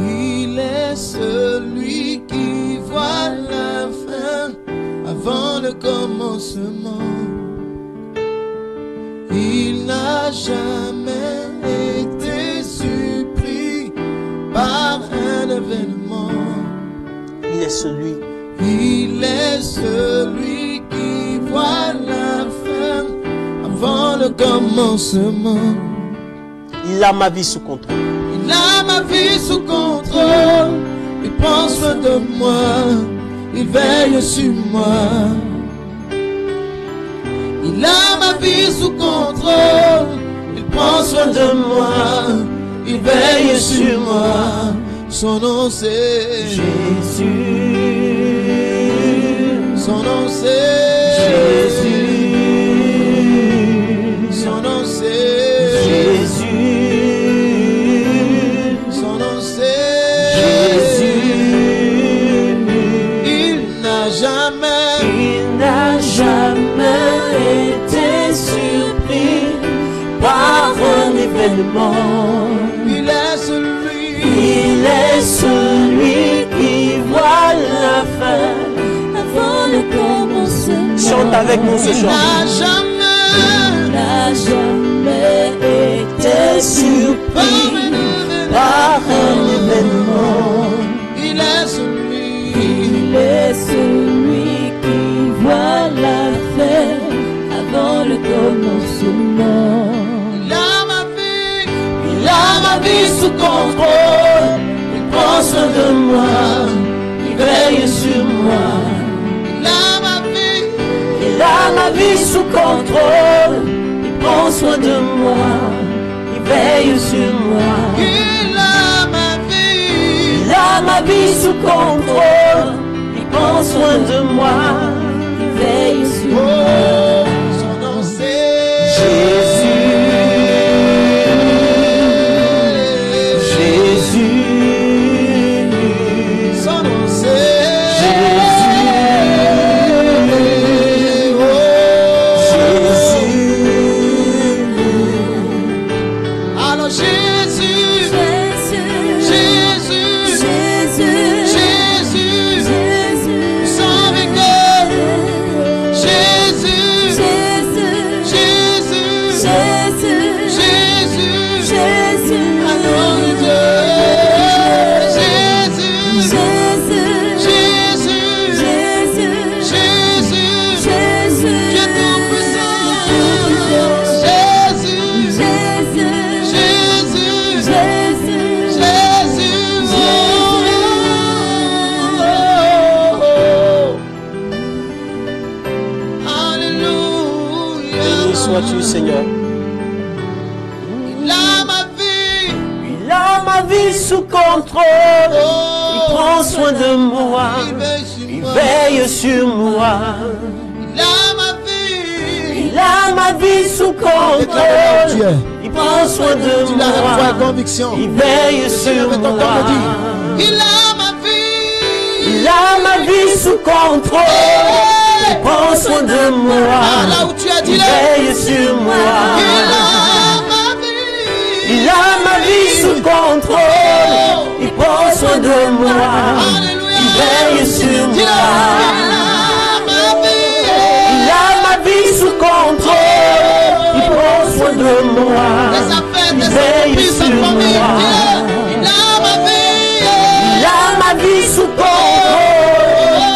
Il est celui qui voit la fin avant le commencement. Il n'a jamais été surpris par un événement. Il est celui. Il est celui qui voit la fin avant le commencement. Il a ma vie sous contrôle. Il a ma vie sous contrôle. Il prend soin de moi. Il veille sur moi. Il a ma vie sous contrôle. Il prend soin de moi. Il veille sur moi. Son nom c'est Jésus. Son nom c'est Jésus. Son nom c'est Jésus. Son nom c'est Jésus. Il n'a jamais été surpris par un événement. Il est celui qui voit la fin avant le commencement. Chante avec nous ce chant. Il n'a jamais été surpris par un événement. Il est celui qui voit la fin avant le commencement. Il a ma vie sous contrôle. Il prend soin de moi. Il veille sur moi. Il a ma vie sous contrôle. Il prend soin de moi. Il veille sur moi. Il a ma vie sous contrôle. Il prend soin de moi. Il veille sur moi. Son nom c'est Jésus. Sois-tu, Seigneur. vie sous contrôle. Il prend soin de moi. Il veille sur moi. Il a ma vie sous contrôle. Il prend soin de moi. Il veille sur moi. Il a ma vie. Il a ma vie sous contrôle. Il prend soin de moi. Là où tu as dit, il veille sur moi. Il a ma vie sous contrôle. Il prend soin de moi. Il veille sur moi. Il a ma vie sous contrôle. Il prend soin de moi. Il veille sur moi. Il a ma vie sous contrôle.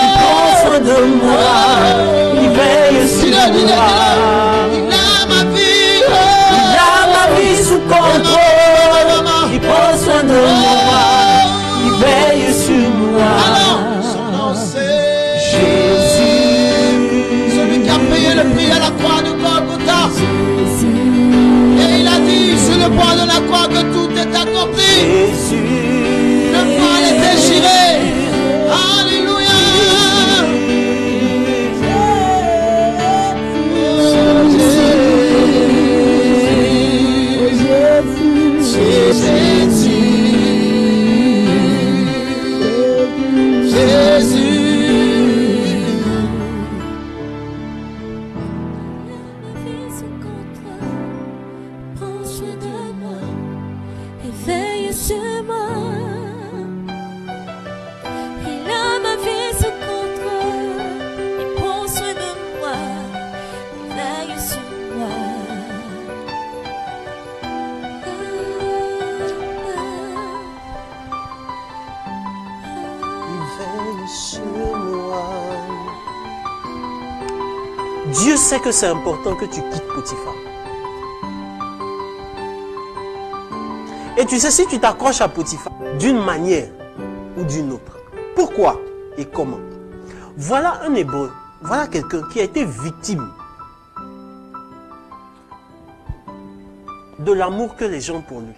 Il prend soin de moi. Il veille sur moi. Il a ma vie sous contrôle. Il prend soin de moi. Il veille sur moi. Son nom c'est Jésus. celui qui a payé le prix à la croix de Golgotha. Et il a dit sur le bois de la croix que tout est accompli. Jésus. Le voile est déchiré. Alléluia. Dieu sait que c'est important que tu quittes Potiphar. Et tu sais, si tu t'accroches à Potiphar d'une manière ou d'une autre, pourquoi et comment? Voilà un Hébreu, voilà quelqu'un qui a été victime de l'amour que les gens ont pour lui.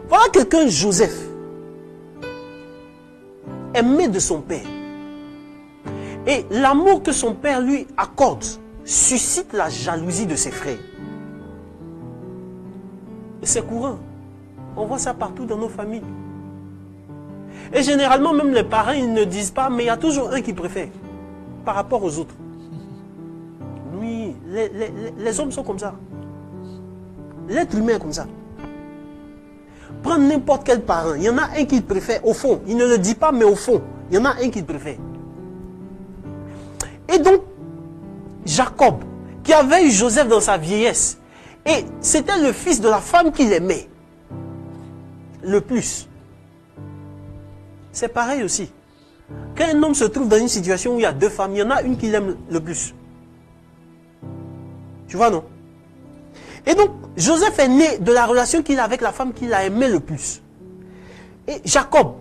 Voilà quelqu'un, Joseph, aimé de son père. Et l'amour que son père lui accorde suscite la jalousie de ses frères. Et c'est courant. On voit ça partout dans nos familles. Et généralement, même les parents, ils ne disent pas, mais il y a toujours un qui préfère par rapport aux autres. Oui, les hommes sont comme ça. L'être humain est comme ça. Prends n'importe quel parent, il y en a un qui préfère au fond. Il ne le dit pas, mais au fond, il y en a un qui préfère. Et donc, Jacob, qui avait eu Joseph dans sa vieillesse, et c'était le fils de la femme qu'il aimait le plus. C'est pareil aussi. Quand un homme se trouve dans une situation où il y a deux femmes, il y en a une qu'il aime le plus. Tu vois, non? Et donc, Joseph est né de la relation qu'il a avec la femme qu'il a aimée le plus. Et Jacob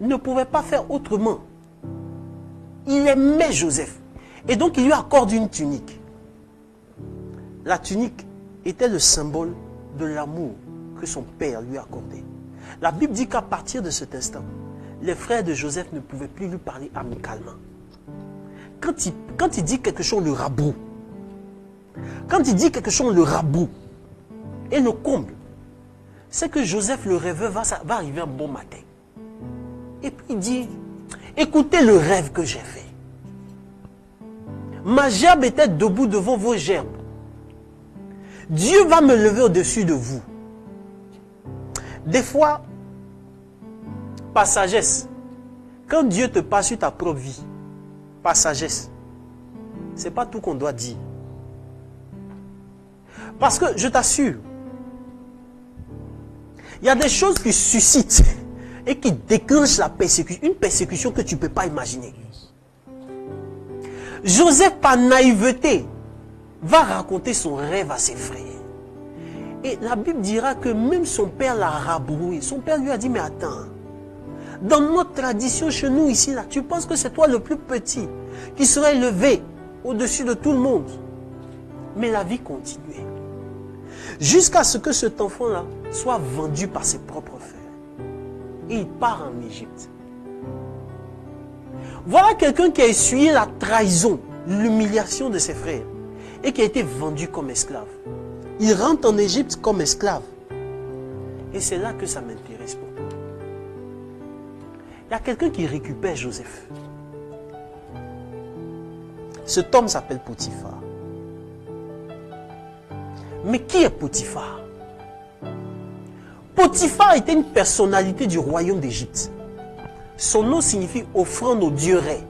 ne pouvait pas faire autrement. Il aimait Joseph. Et donc, il lui accorde une tunique. La tunique était le symbole de l'amour que son père lui accordait. La Bible dit qu'à partir de cet instant, les frères de Joseph ne pouvaient plus lui parler amicalement. Quand il dit quelque chose, le rabout. Quand il dit quelque chose, le rabout. Et le comble, c'est que Joseph le rêveur va arriver un bon matin. Et puis il dit, écoutez le rêve que j'ai fait. Ma gerbe était debout devant vos gerbes. Dieu va me lever au-dessus de vous. Des fois, par sagesse, quand Dieu te passe sur ta propre vie, par sagesse, ce n'est pas tout qu'on doit dire. Parce que je t'assure, il y a des choses qui suscitent et qui déclenchent la persécution, une persécution que tu ne peux pas imaginer. Joseph, par naïveté, va raconter son rêve à ses frères. Et la Bible dira que même son père l'a rabroué. Son père lui a dit, mais attends, dans notre tradition chez nous ici, là, tu penses que c'est toi le plus petit qui serait élevé au-dessus de tout le monde. Mais la vie continuait. Jusqu'à ce que cet enfant-là soit vendu par ses propres frères. et il part en Égypte. Voilà quelqu'un qui a essuyé la trahison, l'humiliation de ses frères et qui a été vendu comme esclave. Il rentre en Égypte comme esclave. Et c'est là que ça m'intéresse pour toi. Il y a quelqu'un qui récupère Joseph. Cet homme s'appelle Potiphar. Mais qui est Potiphar? Potiphar était une personnalité du royaume d'Égypte. Son nom signifie offrande au dieu Ré.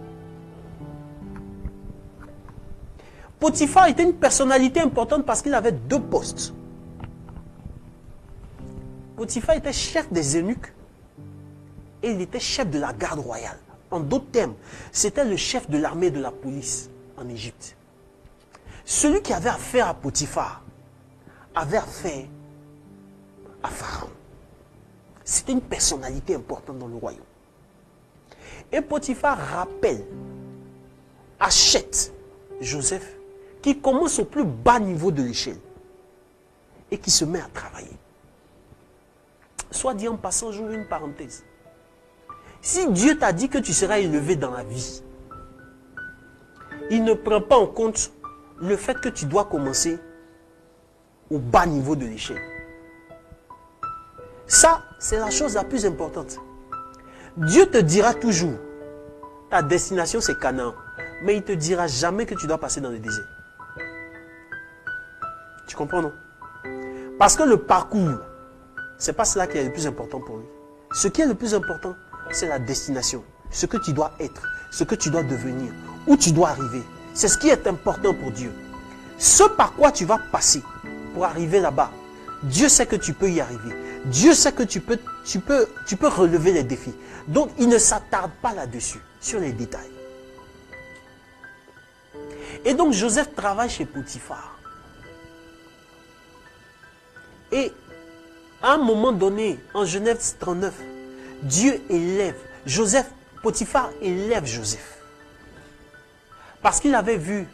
Potiphar était une personnalité importante parce qu'il avait deux postes. Potiphar était chef des eunuques et il était chef de la garde royale. En d'autres termes, c'était le chef de l'armée de la police en Égypte. Celui qui avait affaire à Potiphar avait affaire à Pharaon. C'était une personnalité importante dans le royaume. Et Potiphar rappelle, achète Joseph, qui commence au plus bas niveau de l'échelle et qui se met à travailler. Soit dit en passant, j'ouvre une parenthèse. Si Dieu t'a dit que tu seras élevé dans la vie, il ne prend pas en compte le fait que tu dois commencer au bas niveau de l'échelle. Ça, c'est la chose la plus importante. Dieu te dira toujours, ta destination c'est Canaan, mais il ne te dira jamais que tu dois passer dans le désert. Tu comprends, non? Parce que le parcours, ce n'est pas cela qui est le plus important pour lui. Ce qui est le plus important, c'est la destination. Ce que tu dois être, ce que tu dois devenir, où tu dois arriver. C'est ce qui est important pour Dieu. Ce par quoi tu vas passer pour arriver là-bas, Dieu sait que tu peux y arriver. Dieu sait que tu peux relever les défis. Donc, il ne s'attarde pas là-dessus, sur les détails. Et donc, Joseph travaille chez Potiphar. Et à un moment donné, en Genèse 39, Dieu élève Potiphar élève Joseph. Parce qu'il avait vu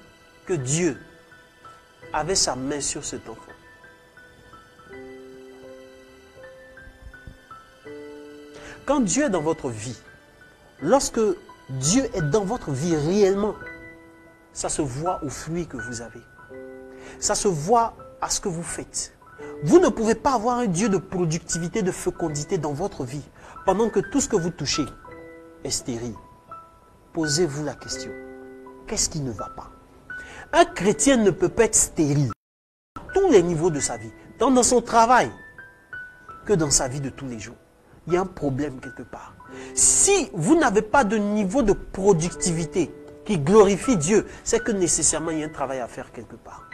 que Dieu avait sa main sur cet enfant. Quand Dieu est dans votre vie, lorsque Dieu est dans votre vie réellement, ça se voit aux fruits que vous avez. Ça se voit à ce que vous faites. Vous ne pouvez pas avoir un Dieu de productivité, de fécondité dans votre vie pendant que tout ce que vous touchez est stérile. Posez-vous la question. Qu'est-ce qui ne va pas? Un chrétien ne peut pas être stérile à tous les niveaux de sa vie, tant dans son travail que dans sa vie de tous les jours. Il y a un problème quelque part. Si vous n'avez pas de niveau de productivité qui glorifie Dieu, c'est que nécessairement il y a un travail à faire quelque part.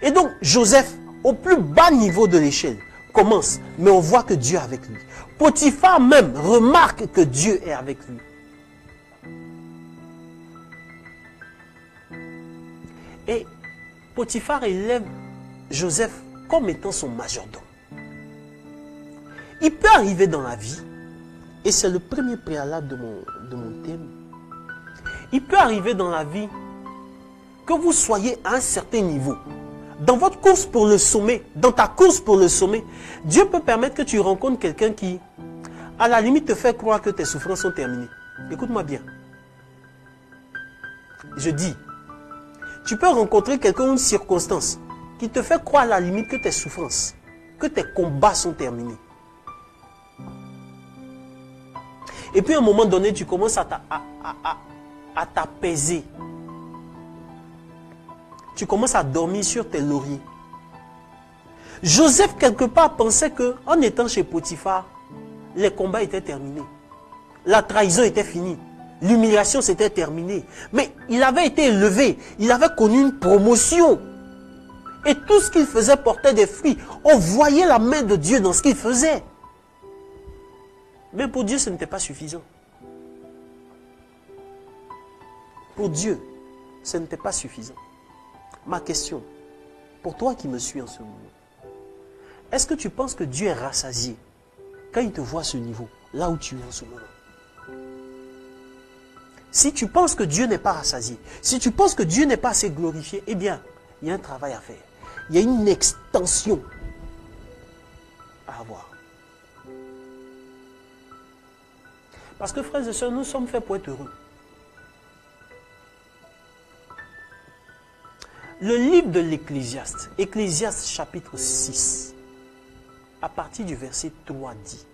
Et donc Joseph, au plus bas niveau de l'échelle, commence, mais on voit que Dieu est avec lui. Potiphar même remarque que Dieu est avec lui. Et Potiphar élève Joseph comme étant son majordome. Il peut arriver dans la vie, et c'est le premier préalable de mon thème, il peut arriver dans la vie que vous soyez à un certain niveau. Dans votre course pour le sommet, dans ta course pour le sommet, Dieu peut permettre que tu rencontres quelqu'un qui, à la limite, te fait croire que tes souffrances sont terminées. Écoute-moi bien. Je dis, tu peux rencontrer quelqu'un ou une circonstance qui te fait croire à la limite que tes souffrances, que tes combats sont terminés. Et puis à un moment donné, tu commences à t'apaiser. Tu commences à dormir sur tes lauriers. Joseph, quelque part, pensait qu'en étant chez Potiphar, les combats étaient terminés. La trahison était finie. L'humiliation s'était terminée. Mais il avait été élevé. Il avait connu une promotion. Et tout ce qu'il faisait portait des fruits. On voyait la main de Dieu dans ce qu'il faisait. Mais pour Dieu, ce n'était pas suffisant. Pour Dieu, ce n'était pas suffisant. Ma question, pour toi qui me suis en ce moment, est-ce que tu penses que Dieu est rassasié quand il te voit à ce niveau, là où tu es en ce moment? Si tu penses que Dieu n'est pas rassasié, si tu penses que Dieu n'est pas assez glorifié, eh bien, il y a un travail à faire. Il y a une extension à avoir. Parce que frères et sœurs, nous sommes faits pour être heureux. Le livre de l'Ecclésiaste, Ecclésiaste chapitre 6, à partir du verset 3 dit,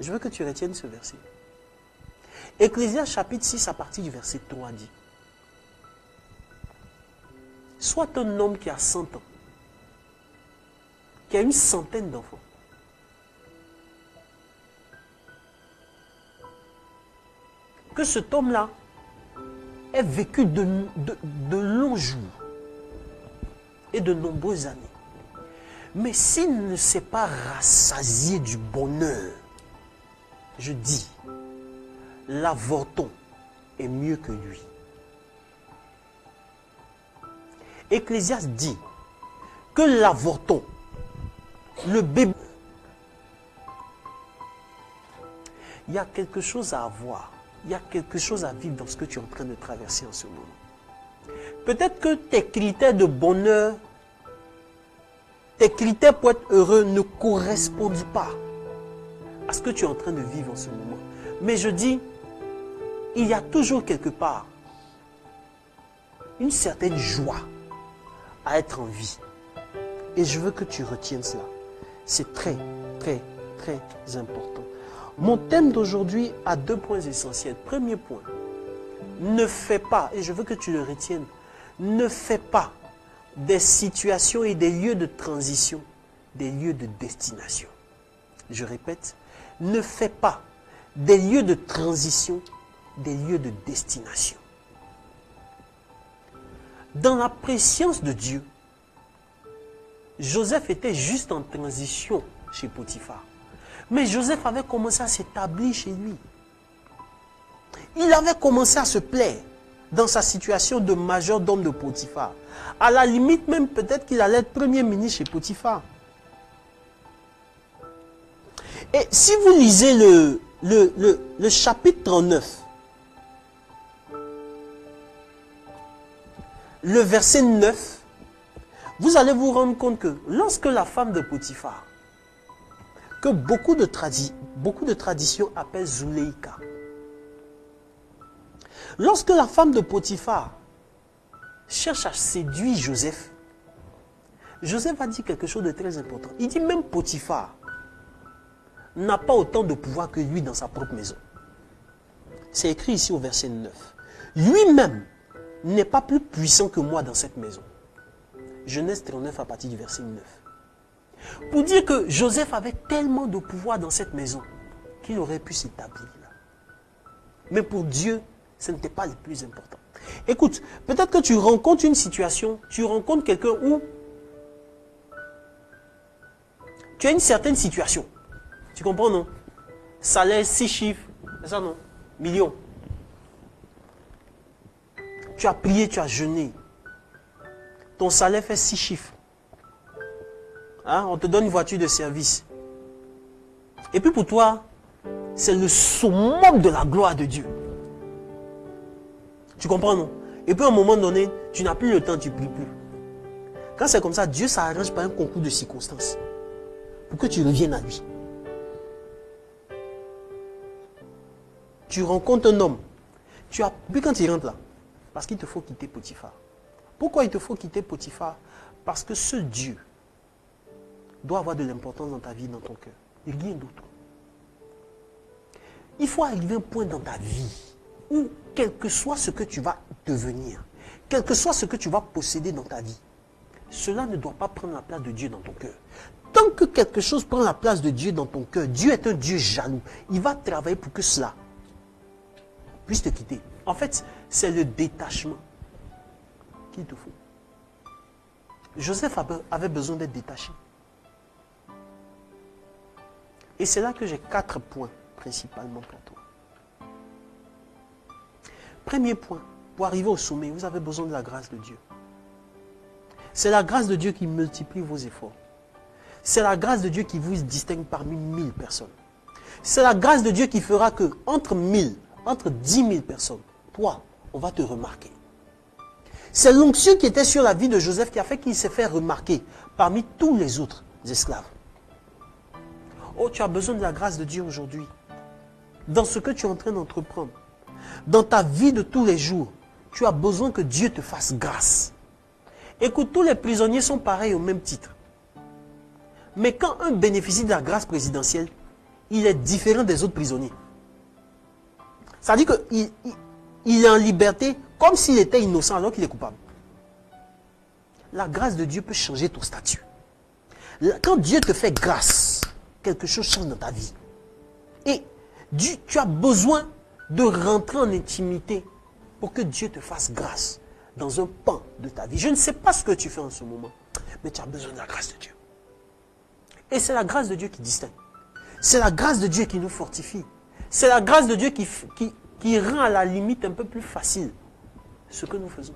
je veux que tu retiennes ce verset. Ecclésiaste chapitre 6 à partir du verset 3 dit, soit un homme qui a 100 ans, qui a une centaine d'enfants, que cet homme-là ait vécu de longs jours et de nombreuses années. Mais s'il ne s'est pas rassasié du bonheur, je dis, l'avorton est mieux que lui. Ecclésiaste dit que l'avorton, le bébé, il y a quelque chose à avoir. Il y a quelque chose à vivre dans ce que tu es en train de traverser en ce moment. Peut-être que tes critères de bonheur, tes critères pour être heureux ne correspondent pas à ce que tu es en train de vivre en ce moment. Mais je dis, il y a toujours quelque part une certaine joie à être en vie. Et je veux que tu retiennes cela. C'est très, très, très important. Mon thème d'aujourd'hui a 2 points essentiels. Premier point, ne fais pas, et je veux que tu le retiennes, ne fais pas des situations et des lieux de transition, des lieux de destination. Je répète, ne fais pas des lieux de transition, des lieux de destination. Dans la préscience de Dieu, Joseph était juste en transition chez Potiphar. Mais Joseph avait commencé à s'établir chez lui. Il avait commencé à se plaire dans sa situation de majordome de Potiphar. À la limite même, peut-être qu'il allait être premier ministre chez Potiphar. Et si vous lisez le chapitre 39, le verset 9, vous allez vous rendre compte que lorsque la femme de Potiphar, que beaucoup de traditions appellent Zuleika. Lorsque la femme de Potiphar cherche à séduire Joseph, Joseph a dit quelque chose de très important. Il dit même Potiphar n'a pas autant de pouvoir que lui dans sa propre maison. C'est écrit ici au verset 9. Lui-même n'est pas plus puissant que moi dans cette maison. Genèse 39 à partir du verset 9. Pour dire que Joseph avait tellement de pouvoir dans cette maison qu'il aurait pu s'établir là. Mais pour Dieu, ce n'était pas le plus important. Écoute, peut-être que tu rencontres une situation, tu rencontres quelqu'un où tu as une certaine situation. Tu comprends, non? Salaire 6 chiffres, c'est ça, non? Millions. Tu as prié, tu as jeûné. Ton salaire fait 6 chiffres. Hein, on te donne une voiture de service. Et puis pour toi, c'est le summum de la gloire de Dieu. Tu comprends, non? Et puis à un moment donné, tu n'as plus le temps, tu ne pries plus. Quand c'est comme ça, Dieu s'arrange par un concours de circonstances pour que tu reviennes à lui. Tu rencontres un homme. Puis quand il rentre là, parce qu'il te faut quitter Potiphar. Pourquoi il te faut quitter Potiphar? Parce que ce Dieu doit avoir de l'importance dans ta vie, dans ton cœur. Et rien d'autre. Il faut arriver à un point dans ta vie où, quel que soit ce que tu vas devenir, quel que soit ce que tu vas posséder dans ta vie, cela ne doit pas prendre la place de Dieu dans ton cœur. Tant que quelque chose prend la place de Dieu dans ton cœur, Dieu est un Dieu jaloux. Il va travailler pour que cela puisse te quitter. En fait, c'est le détachement qu'il te faut. Joseph avait besoin d'être détaché. Et c'est là que j'ai 4 points principalement pour toi. Premier point, pour arriver au sommet, vous avez besoin de la grâce de Dieu. C'est la grâce de Dieu qui multiplie vos efforts. C'est la grâce de Dieu qui vous distingue parmi 1000 personnes. C'est la grâce de Dieu qui fera que entre 1000, entre 10 000 personnes, toi, on va te remarquer. C'est l'onction qui était sur la vie de Joseph qui a fait qu'il s'est fait remarquer parmi tous les autres esclaves. Oh, tu as besoin de la grâce de Dieu aujourd'hui. dans ce que tu es en train d'entreprendre, dans ta vie de tous les jours, tu as besoin que Dieu te fasse grâce. Écoute, tous les prisonniers sont pareils au même titre. Mais quand un bénéficie de la grâce présidentielle, il est différent des autres prisonniers. Ça veut dire qu'il est en liberté comme s'il était innocent alors qu'il est coupable. La grâce de Dieu peut changer ton statut. Quand Dieu te fait grâce, quelque chose change dans ta vie. Et tu as besoin de rentrer en intimité pour que Dieu te fasse grâce dans un pan de ta vie. Je ne sais pas ce que tu fais en ce moment, mais tu as besoin de la grâce de Dieu. Et c'est la grâce de Dieu qui distingue. C'est la grâce de Dieu qui nous fortifie. C'est la grâce de Dieu qui rend à la limite un peu plus facile ce que nous faisons.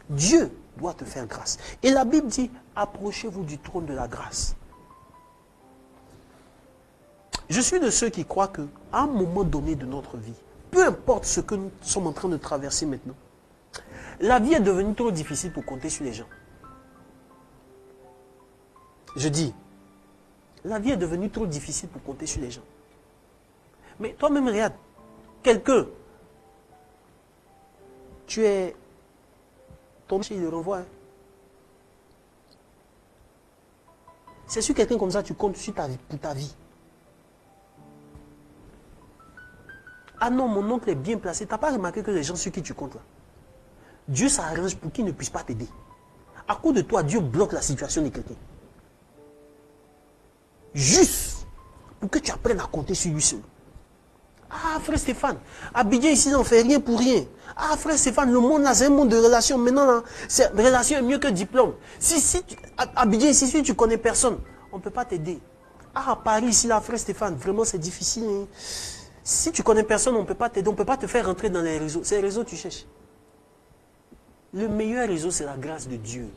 Dieu doit te faire grâce. Et la Bible dit, approchez-vous du trône de la grâce. Je suis de ceux qui croient qu'à un moment donné de notre vie, peu importe ce que nous sommes en train de traverser maintenant, la vie est devenue trop difficile pour compter sur les gens. Je dis, la vie est devenue trop difficile pour compter sur les gens. Mais toi-même, regarde, quelqu'un, tu es, ton il le renvoie. Hein. C'est sur quelqu'un comme ça, tu comptes sur ta vie, pour ta vie. Ah non, mon oncle est bien placé. Tu n'as pas remarqué que les gens sur qui tu comptes là, Dieu s'arrange pour qu'ils ne puissent pas t'aider. À cause de toi, Dieu bloque la situation de quelqu'un. Juste pour que tu apprennes à compter sur lui seul. Ah, frère Stéphane, Abidjan ici, on ne fait rien pour rien. Ah, frère Stéphane, le monde là, c'est un monde de relations. Maintenant, là, relation est mieux que diplôme. Abidjan ici, si tu ne connais personne, on ne peut pas t'aider. Ah, Paris ici, là, frère Stéphane, vraiment, c'est difficile. Hein. Si tu ne connais personne, on ne peut pas t'aider. On ne peut pas te faire rentrer dans les réseaux. C'est les réseaux que tu cherches. Le meilleur réseau, c'est la grâce de Dieu.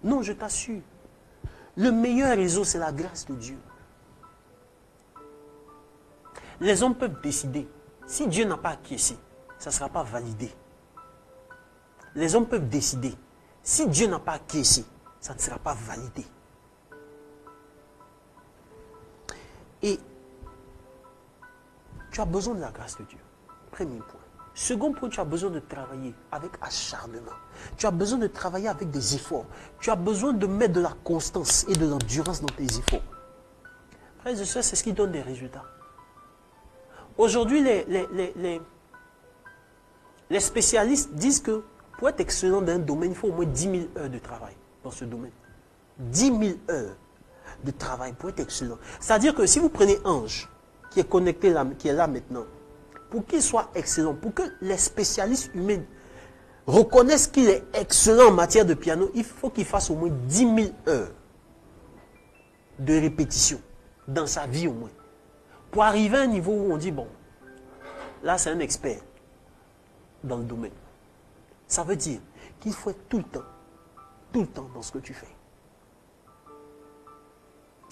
Non, je t'assure. Le meilleur réseau, c'est la grâce de Dieu. Les hommes peuvent décider. Si Dieu n'a pas acquiescé, ça ne sera pas validé. Les hommes peuvent décider. Si Dieu n'a pas acquiescé, ça ne sera pas validé. Et tu as besoin de la grâce de Dieu. Premier point. Second point, tu as besoin de travailler avec acharnement. Tu as besoin de travailler avec des efforts. Tu as besoin de mettre de la constance et de l'endurance dans tes efforts. Frères et sœurs, c'est ce qui donne des résultats. Aujourd'hui, les spécialistes disent que pour être excellent dans un domaine, il faut au moins 10 000 heures de travail dans ce domaine. 10 000 heures de travail pour être excellent. C'est-à-dire que si vous prenez Ange, qui est connecté là, qui est là maintenant, pour qu'il soit excellent, pour que les spécialistes humains reconnaissent qu'il est excellent en matière de piano, il faut qu'il fasse au moins 10 000 heures de répétition dans sa vie au moins. Pour arriver à un niveau où on dit, bon, là c'est un expert dans le domaine. Ça veut dire qu'il faut être tout le temps dans ce que tu fais.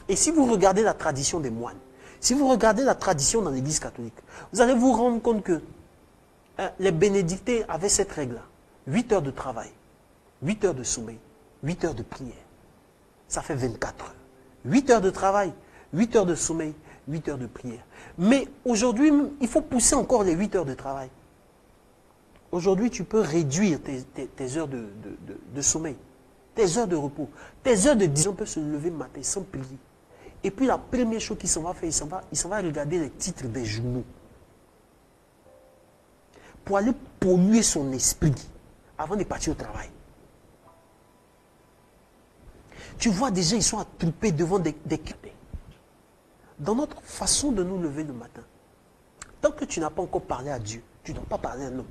Et si vous regardez la tradition des moines, si vous regardez la tradition dans l'église catholique, vous allez vous rendre compte que les bénédictins avaient cette règle-là. 8 heures de travail, 8 heures de sommeil, 8 heures de prière. Ça fait 24 heures. 8 heures de travail, 8 heures de sommeil, 8 heures de prière. Mais aujourd'hui, il faut pousser encore les 8 heures de travail. Aujourd'hui, tu peux réduire tes heures de sommeil, tes heures de repos, tes heures de 10 ans. On peut se lever le matin sans prier. Et puis la première chose qu'il s'en va faire, il s'en va regarder les titres des journaux. Pour aller polluer son esprit avant de partir au travail. Tu vois des gens, ils sont attroupés devant des cafés. Dans notre façon de nous lever le matin, tant que tu n'as pas encore parlé à Dieu, tu ne dois pas parler à un homme.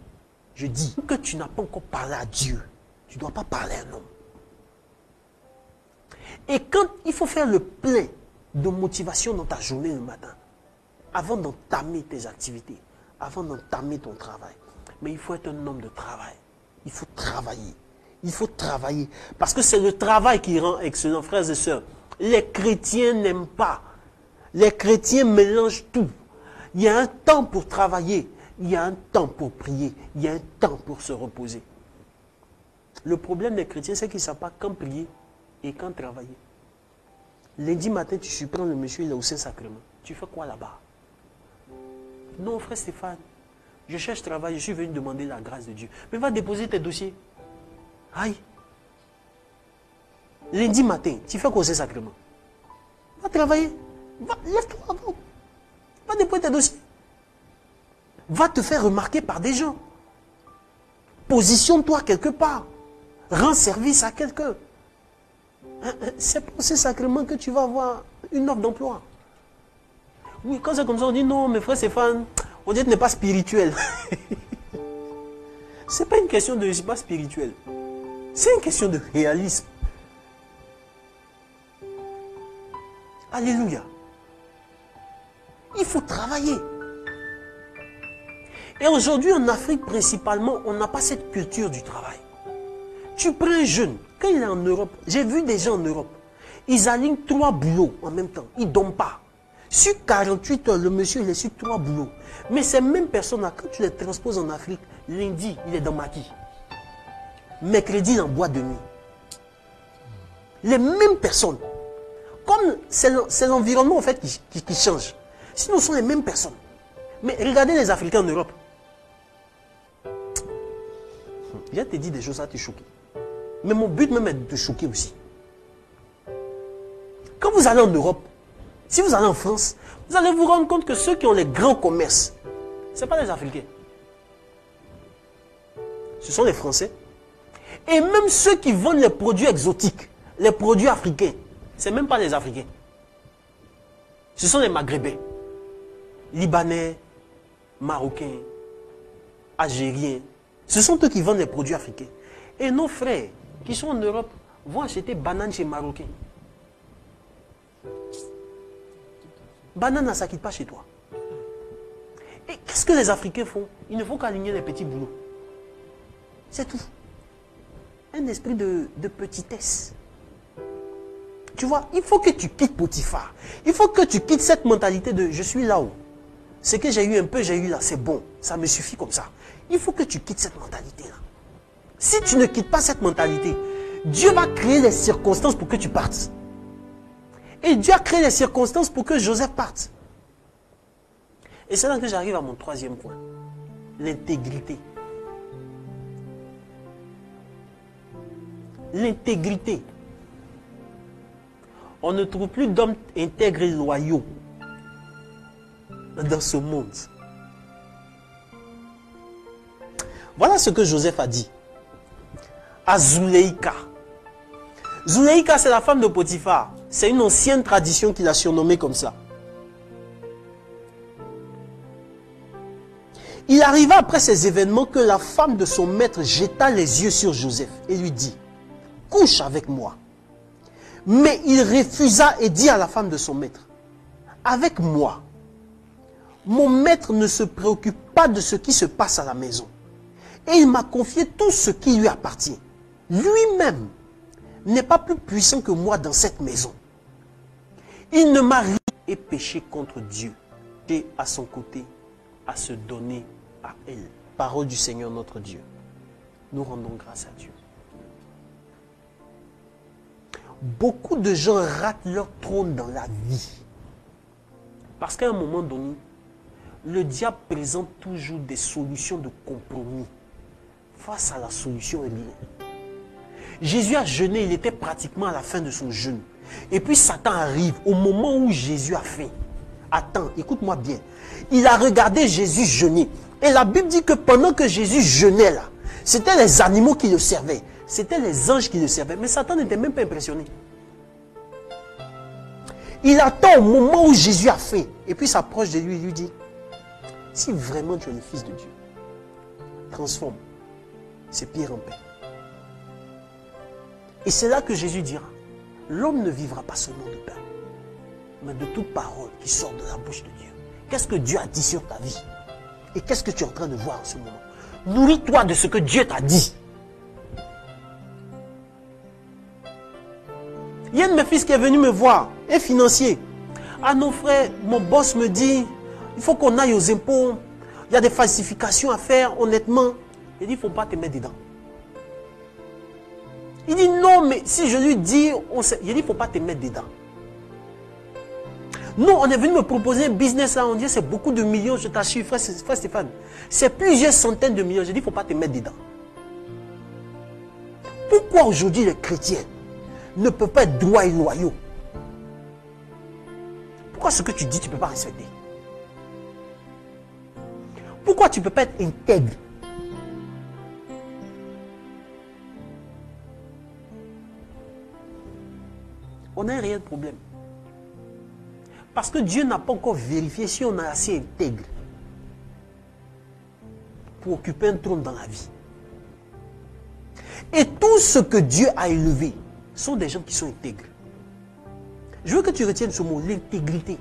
Je dis, tant que tu n'as pas encore parlé à Dieu, tu ne dois pas parler à un homme. Et quand il faut faire le plein de motivation dans ta journée le matin, avant d'entamer tes activités, avant d'entamer ton travail, mais il faut être un homme de travail. Il faut travailler. Il faut travailler. Parce que c'est le travail qui rend excellent, frères et sœurs. Les chrétiens n'aiment pas. Les chrétiens mélangent tout. Il y a un temps pour travailler. Il y a un temps pour prier. Il y a un temps pour se reposer. Le problème des chrétiens, c'est qu'ils ne savent pas quand prier et quand travailler. Lundi matin, tu surprends le monsieur, il est au Saint-Sacrement. Tu fais quoi là-bas? Non, frère Stéphane, je cherche travail, je suis venu demander la grâce de Dieu. Mais va déposer tes dossiers. Aïe. Lundi matin, tu fais quoi au Saint-Sacrement? Va travailler. Lève-toi. Va déposer tes dossiers. Va te faire remarquer par des gens. Positionne-toi quelque part. Rends service à quelqu'un. C'est pour ces sacrements que tu vas avoir une offre d'emploi. Oui, quand c'est comme ça, on dit non, mais frère Stéphane, on dit que tu n'es pas spirituel. Ce n'est pas une question de je ne suis pas spirituel. C'est une question de réalisme. Alléluia. Il faut travailler. Et aujourd'hui, en Afrique principalement, on n'a pas cette culture du travail. Tu prends un jeune, quand il est en Europe, j'ai vu des gens en Europe, ils alignent 3 boulots en même temps, ils ne dorment pas. Sur 48 heures, le monsieur, il est sur 3 boulots. Mais ces mêmes personnes-là, quand tu les transposes en Afrique, lundi, il est dans maquis. Mercredi, il est en boîte de nuit. Les mêmes personnes. Comme c'est l'environnement en fait qui change. Sinon, ce sont les mêmes personnes. Mais regardez les Africains en Europe. Je te dis des choses à te choquer. Mais mon but même est de te choquer aussi. Quand vous allez en Europe, si vous allez en France, vous allez vous rendre compte que ceux qui ont les grands commerces, ce n'est pas les Africains. Ce sont les Français. Et même ceux qui vendent les produits exotiques, les produits africains, ce n'est même pas les Africains. Ce sont les Maghrébins, Libanais, Marocains, Algériens. Ce sont eux qui vendent les produits africains. Et nos frères qui sont en Europe vont acheter bananes chez Marocains. Banane, ça ne quitte pas chez toi. Et qu'est-ce que les Africains font? Ils ne font qu'aligner les petits boulots. C'est tout. Un esprit de petitesse. Tu vois, il faut que tu quittes Potiphar. Il faut que tu quittes cette mentalité de je suis là-haut. Ce que j'ai eu un peu, j'ai eu là, c'est bon. Ça me suffit comme ça. Il faut que tu quittes cette mentalité-là. Si tu ne quittes pas cette mentalité, Dieu va créer les circonstances pour que tu partes. Et Dieu a créé les circonstances pour que Joseph parte. Et c'est là que j'arrive à mon 3e point. L'intégrité. L'intégrité. On ne trouve plus d'hommes intègres et loyaux dans ce monde. Voilà ce que Joseph a dit à Zuleika. Zuleika, c'est la femme de Potiphar. C'est une ancienne tradition qu'il a surnommée comme ça. Il arriva après ces événements que la femme de son maître jeta les yeux sur Joseph et lui dit, « Couche avec moi. » Mais il refusa et dit à la femme de son maître, « Avec moi, mon maître ne se préoccupe pas de ce qui se passe à la maison. Et il m'a confié tout ce qui lui appartient. Lui-même n'est pas plus puissant que moi dans cette maison. Il ne m'a rien et péché contre Dieu. Et à son côté, à se donner à elle. » Parole du Seigneur notre Dieu. Nous rendons grâce à Dieu. Beaucoup de gens ratent leur trône dans la vie. Parce qu'à un moment donné, le diable présente toujours des solutions de compromis face à la solution réelle. Jésus a jeûné, il était pratiquement à la fin de son jeûne. Et puis Satan arrive au moment où Jésus a faim. Attends, écoute-moi bien. Il a regardé Jésus jeûner. Et la Bible dit que pendant que Jésus jeûnait là, c'était les animaux qui le servaient. C'était les anges qui le servaient. Mais Satan n'était même pas impressionné. Il attend au moment où Jésus a faim. Et puis il s'approche de lui et lui dit, si vraiment tu es le Fils de Dieu, transforme ces pierres en pain. Et c'est là que Jésus dira, l'homme ne vivra pas seulement de pain, mais de toute parole qui sort de la bouche de Dieu. Qu'est-ce que Dieu a dit sur ta vie? Et qu'est-ce que tu es en train de voir en ce moment? Nourris-toi de ce que Dieu t'a dit. Il y a un de mes fils qui est venu me voir, un financier. Ah non frère, mon boss me dit, il faut qu'on aille aux impôts. Il y a des falsifications à faire, honnêtement. Il dit, il ne faut pas te mettre dedans. Il dit, non, mais si je lui dis, il dit, il ne faut pas te mettre dedans. Non, on est venu me proposer un business là, on dit c'est beaucoup de millions, je t'assure, frère Stéphane. C'est plusieurs centaines de millions. Je dis, il ne faut pas te mettre dedans. Pourquoi aujourd'hui les chrétiens ne peuvent pas être droits et loyaux? Pourquoi ce que tu dis, tu ne peux pas respecter? Pourquoi tu ne peux pas être intègre? On a un réel problème. Parce que Dieu n'a pas encore vérifié si on est assez intègre pour occuper un trône dans la vie. Et tout ce que Dieu a élevé sont des gens qui sont intègres. Je veux que tu retiennes ce mot, l'intégrité.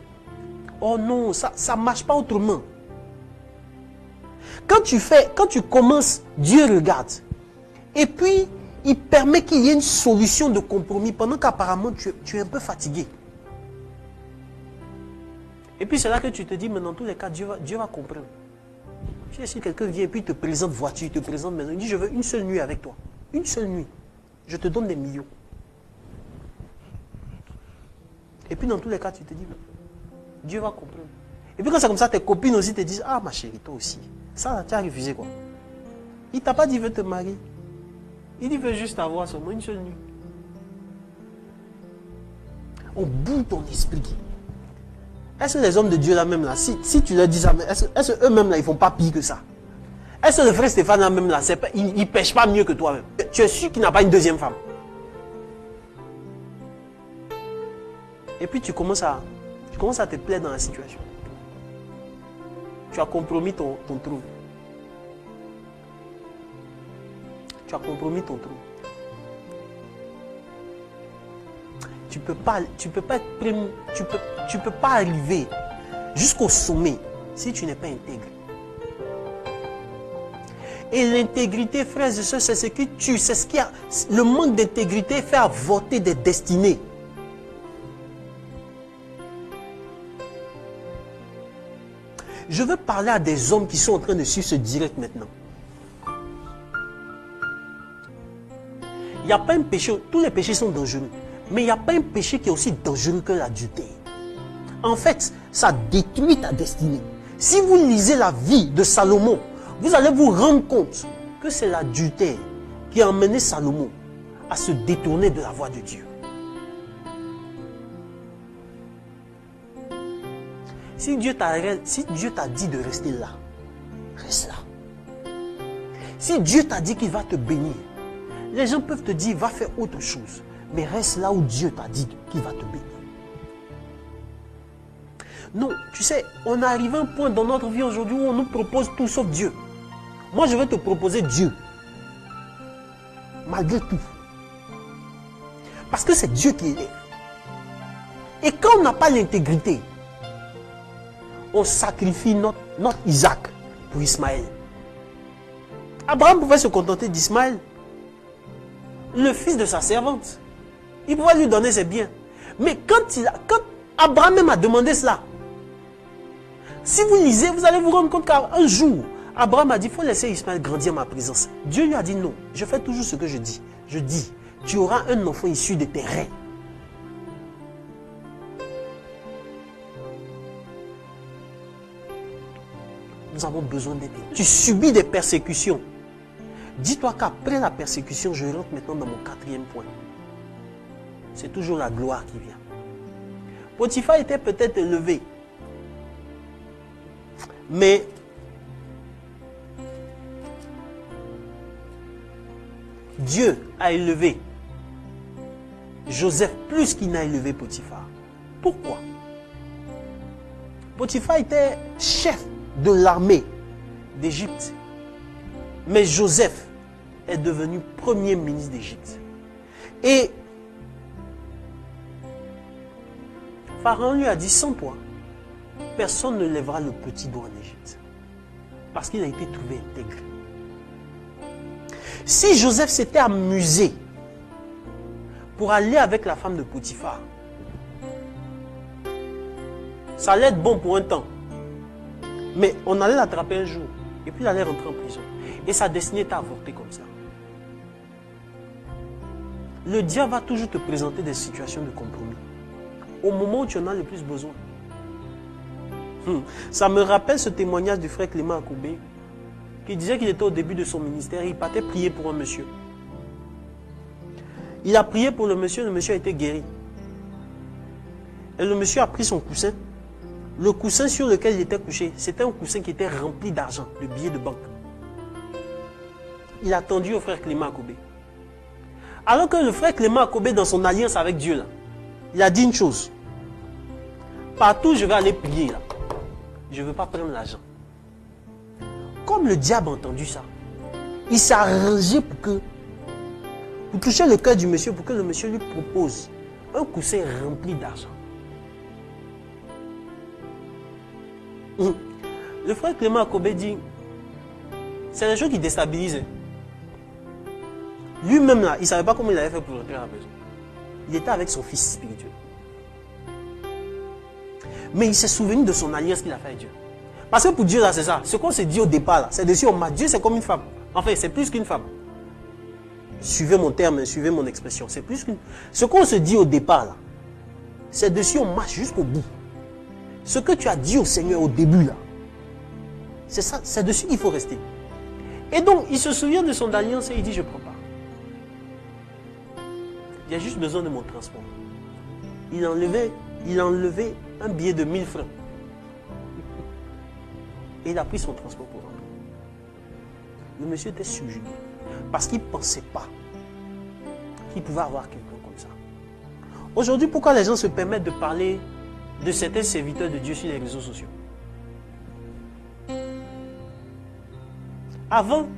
Oh non, ça ne marche pas autrement. Quand tu commences, Dieu regarde. Et puis, il permet qu'il y ait une solution de compromis pendant qu'apparemment tu es un peu fatigué. Et puis c'est là que tu te dis, mais dans tous les cas, Dieu va comprendre. Tu sais, si quelqu'un vient et puis te présente voiture, te présente maison, il dit, je veux une seule nuit avec toi. Une seule nuit. Je te donne des millions. Et puis dans tous les cas, tu te dis, Dieu va comprendre. Et puis quand c'est comme ça, tes copines aussi te disent, ah ma chérie, toi aussi. Ça, tu as refusé quoi? Il ne t'a pas dit, veut te marier. Il dit, veut juste avoir seulement une seule nuit. On bout ton esprit. Est-ce que les hommes de Dieu là même là, si tu leur dis ça, est-ce qu'eux-mêmes là, ils ne font pas pire que ça? Est-ce que le frère Stéphane là même là, il ne pêche pas mieux que toi-même? Tu es sûr qu'il n'a pas une deuxième femme? Et puis tu commences à te plaire dans la situation. Tu as compromis ton trône. Tu as compromis ton trône. Tu peux pas arriver jusqu'au sommet si tu n'es pas intègre. Et l'intégrité, frères et sœurs, c'est ce qui tue, c'est ce qui a. Le manque d'intégrité fait avorter des destinées. Je veux parler à des hommes qui sont en train de suivre ce direct maintenant. Il n'y a pas un péché, tous les péchés sont dangereux. Mais il n'y a pas un péché qui est aussi dangereux que l'adultère. En fait, ça détruit ta destinée. Si vous lisez la vie de Salomon, vous allez vous rendre compte que c'est l'adultère qui a emmené Salomon à se détourner de la voie de Dieu. Si Dieu t'a dit de rester là, reste là. Si Dieu t'a dit qu'il va te bénir, les gens peuvent te dire, va faire autre chose. Mais reste là où Dieu t'a dit qu'il va te bénir. Non, tu sais, on est arrivé à un point dans notre vie aujourd'hui où on nous propose tout sauf Dieu. Moi, je vais te proposer Dieu. Malgré tout. Parce que c'est Dieu qui élève. Et quand on n'a pas l'intégrité, on sacrifie notre Isaac pour Ismaël. Abraham pouvait se contenter d'Ismaël, le fils de sa servante. Il pouvait lui donner ses biens. Mais quand Abraham même a demandé cela, si vous lisez, vous allez vous rendre compte qu'un jour, Abraham a dit, il faut laisser Ismaël grandir en ma présence. Dieu lui a dit non, je fais toujours ce que je dis. Je dis, tu auras un enfant issu de tes reins. Nous avons besoin d'être. Tu subis des persécutions. Dis-toi qu'après la persécution, je rentre maintenant dans mon quatrième point. C'est toujours la gloire qui vient. Potiphar était peut-être élevé. Mais Dieu a élevé Joseph plus qu'il n'a élevé Potiphar. Pourquoi? Potiphar était chef de l'armée d'Égypte. Mais Joseph est devenu premier ministre d'Égypte. Et Pharaon lui a dit, sans toi, personne ne lèvera le petit doigt en Égypte. Parce qu'il a été trouvé intègre. Si Joseph s'était amusé pour aller avec la femme de Potiphar, ça allait être bon pour un temps. Mais on allait l'attraper un jour. Et puis il allait rentrer en prison. Et sa destinée était avortée comme ça. Le diable va toujours te présenter des situations de compromis. Au moment où tu en as le plus besoin. Ça me rappelle ce témoignage du frère Clément Akobé, qui disait qu'il était au début de son ministère, il partait prier pour un monsieur. Il a prié pour le monsieur a été guéri. Et le monsieur a pris son coussin. Le coussin sur lequel il était couché, c'était un coussin qui était rempli d'argent, de billets de banque. Il a tendu au frère Clément Akobé. Alors que le frère Clément Akobé, dans son alliance avec Dieu, là, il a dit une chose. Partout, je vais aller prier, là. Je ne veux pas prendre l'argent. Comme le diable a entendu ça, il s'est arrangé pour toucher le cœur du monsieur, pour que le monsieur lui propose un coussin rempli d'argent. Le frère Clément Akobé dit, c'est des choses qui déstabilisent. Lui-même là, il ne savait pas comment il avait fait pour rentrer à la maison. Il était avec son fils spirituel. Mais il s'est souvenu de son alliance qu'il a fait avec Dieu. Parce que pour Dieu là, c'est ça. Ce qu'on s'est dit au départ là, c'est dessus on m'a. Dieu c'est comme une femme. Enfin, c'est plus qu'une femme. Suivez mon terme, suivez mon expression. C'est plus qu'une. Ce qu'on se dit au départ là, c'est dessus on marche jusqu'au bout. Ce que tu as dit au Seigneur au début là, c'est ça, c'est dessus qu'il faut rester. Et donc, il se souvient de son alliance et il dit, je ne prends pas. Il y a juste besoin de mon transport. Il a enlevé un billet de 1000 francs. Et il a pris son transport pour rentrer. Le monsieur était subjugué. Parce qu'il ne pensait pas qu'il pouvait avoir quelqu'un comme ça. Aujourd'hui, pourquoi les gens se permettent de parler de certains serviteurs de Dieu sur les réseaux sociaux? Avant,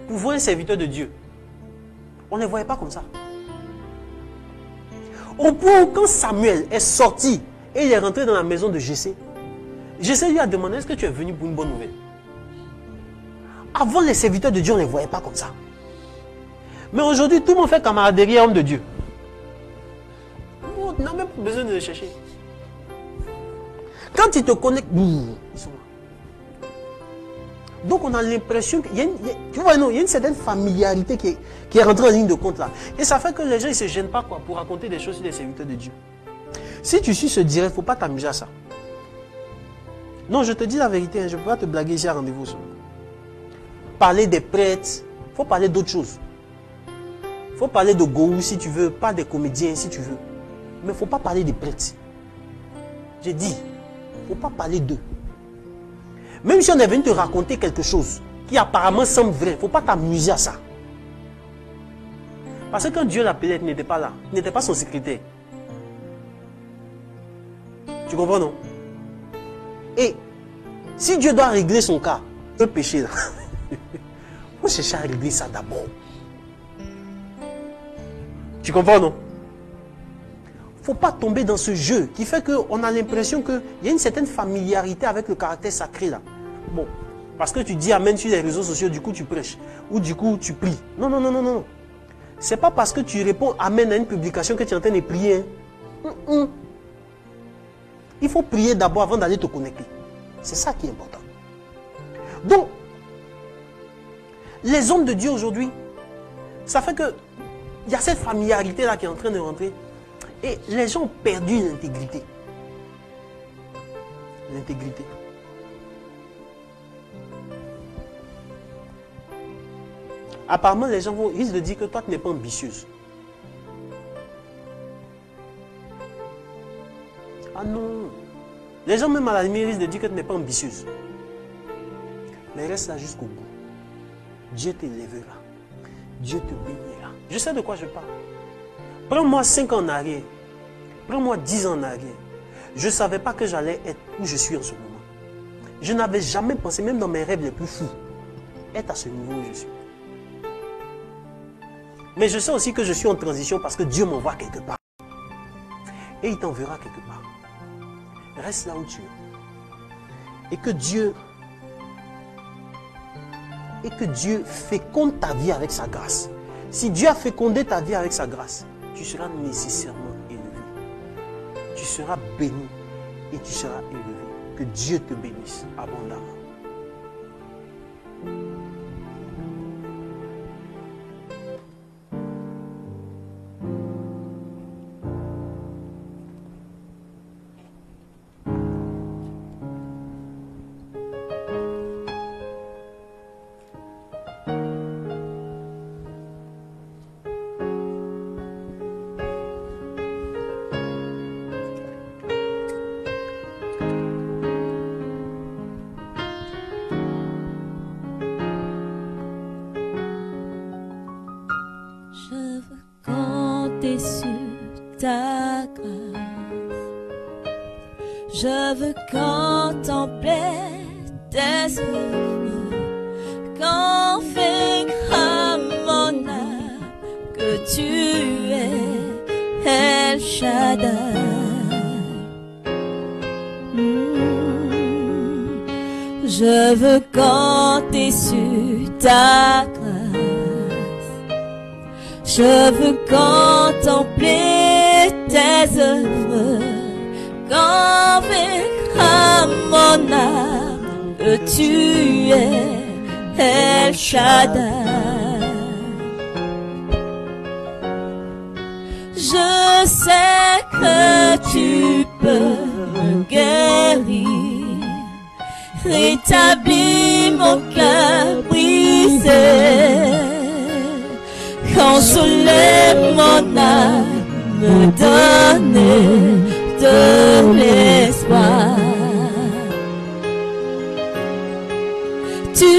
pour voir un serviteur de Dieu, on ne les voyait pas comme ça. Au point où quand Samuel est sorti et il est rentré dans la maison de Jessé, Jessé lui a demandé, est-ce que tu es venu pour une bonne nouvelle? Avant, les serviteurs de Dieu, on ne les voyait pas comme ça. Mais aujourd'hui, tout le monde fait camaraderie à homme de Dieu. On n'a même pas besoin de les chercher. Quand ils te connectent, ils sont là. Donc on a l'impression qu'il y a une certaine familiarité qui est rentrée en ligne de compte là. Et ça fait que les gens ne se gênent pas pour raconter des choses sur les serviteurs de Dieu. Si tu suis ce direct, il ne faut pas t'amuser à ça. Non, je te dis la vérité, hein, je ne peux pas te blaguer ici à rendez-vous. Parler des prêtres, il faut parler d'autres choses. Il faut parler de Gourou si tu veux, pas des comédiens si tu veux. Mais il ne faut pas parler des prêtres. J'ai dit, il ne faut pas parler d'eux. Même si on est venu te raconter quelque chose qui apparemment semble vrai, il ne faut pas t'amuser à ça. Parce que quand Dieu l'appelait, il n'était pas là. Il n'était pas son secrétaire. Tu comprends, non? Et si Dieu doit régler son cas, le péché là, il faut chercher à régler ça d'abord. Tu comprends, non? Il ne faut pas tomber dans ce jeu qui fait qu'on a l'impression qu'il y a une certaine familiarité avec le caractère sacré là. Bon, parce que tu dis amen sur les réseaux sociaux, du coup tu prêches. Ou du coup tu pries. Non, non, non, non, non. C'est pas parce que tu réponds amen à une publication que tu es en train de prier. Hein. Il faut prier d'abord avant d'aller te connecter. C'est ça qui est important. Donc, les hommes de Dieu aujourd'hui, ça fait que il y a cette familiarité là qui est en train de rentrer. Et les gens ont perdu l'intégrité. L'intégrité. Apparemment, les gens risquent de dire que toi, tu n'es pas ambitieuse. Ah non. Les gens, même à la limite, risquent de dire que tu n'es pas ambitieuse. Mais reste là jusqu'au bout. Dieu t'élèvera. Dieu te bénira. Je sais de quoi je parle. Prends-moi 5 ans en arrière. Prends-moi 10 ans en arrière. Je ne savais pas que j'allais être où je suis en ce moment. Je n'avais jamais pensé, même dans mes rêves les plus fous, être à ce niveau où je suis. Mais je sais aussi que je suis en transition parce que Dieu m'envoie quelque part. Et il t'enverra quelque part. Reste là où tu es. Et que Dieu féconde ta vie avec sa grâce. Si Dieu a fécondé ta vie avec sa grâce, tu seras nécessairement élevé. Tu seras béni et tu seras élevé. Que Dieu te bénisse abondamment. compter sur ta grâce. Je veux contempler tes œuvres, convaincre mon âme que tu es El Shaddai. Je veux compter sur ta grâce. Je veux contempler tes œuvres, convaincre mon âme que tu es El Shaddai. Je sais que tu peux me guérir, rétablir mon cœur brisé, consoler mon âme, me donner de l'espoir. Tu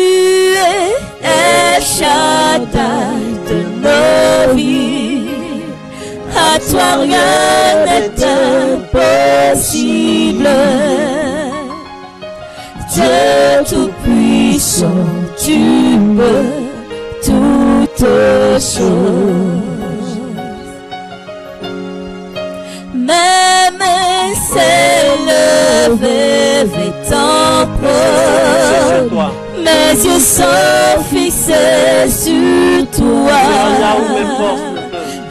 es El Shaddai de nos vies, à toi rien n'est impossible. Dieu tout-puissant, tu peux toutes choses. Même s'élever est en preuve, mes yeux sont fixés sur toi.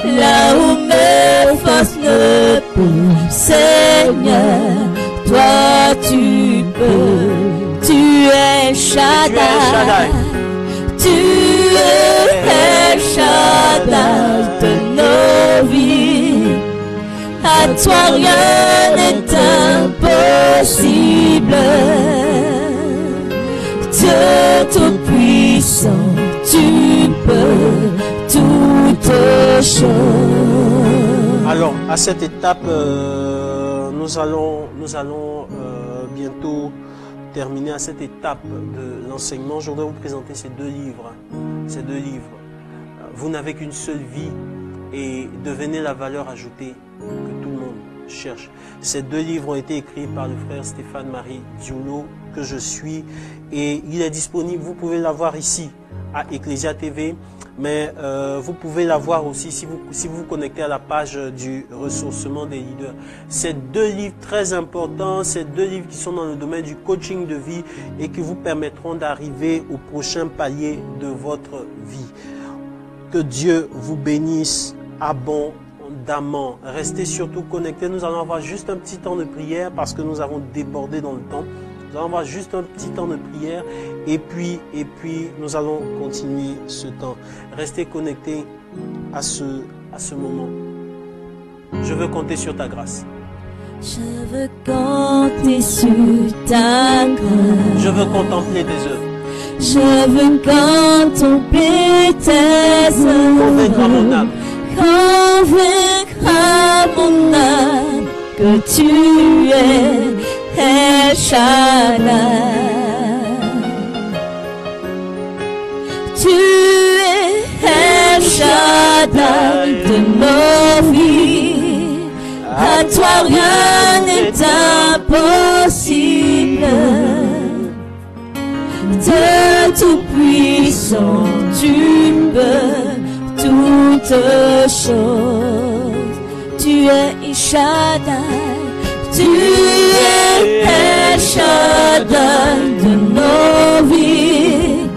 Là où mes forces ne peuvent, Seigneur, toi tu peux. Tu es Shaddai, tu es El Shaddai de nos vies. À toi rien n'est impossible. Dieu tout-puissant, tu peux toutes choses. Alors, à cette étape, nous allons bientôt terminer à cette étape de l'enseignement. Je voudrais vous présenter ces deux livres. Vous n'avez qu'une seule vie et devenez la valeur ajoutée que tout le monde cherche. Ces deux livres ont été écrits par le frère Stéphane-Marie Diolo, que je suis, et il est disponible. Vous pouvez l'avoir ici à Ecclesia TV, mais vous pouvez l'avoir aussi si vous vous connectez à la page du ressourcement des leaders. Ces deux livres très importants, ces deux livres qui sont dans le domaine du coaching de vie et qui vous permettront d'arriver au prochain palier de votre vie. Que Dieu vous bénisse abondamment. Restez surtout connectés. Nous allons avoir juste un petit temps de prière parce que nous avons débordé dans le temps. Nous allons avoir juste un petit temps de prière et puis nous allons continuer ce temps. Restez connectés à ce moment. Je veux compter sur ta grâce. Je veux compter sur ta grâce. Je veux contempler tes œuvres. Je veux contempler tes œuvres. Convaincre mon âme. Convaincre mon âme que tu es El Shaddai. Tu es El Shaddai de nos vies. À toi rien n'est impossible. Dieu tout-puissant, tu peux toutes choses. Tu es El Shaddai. Tu es El Shaddai de nos vies.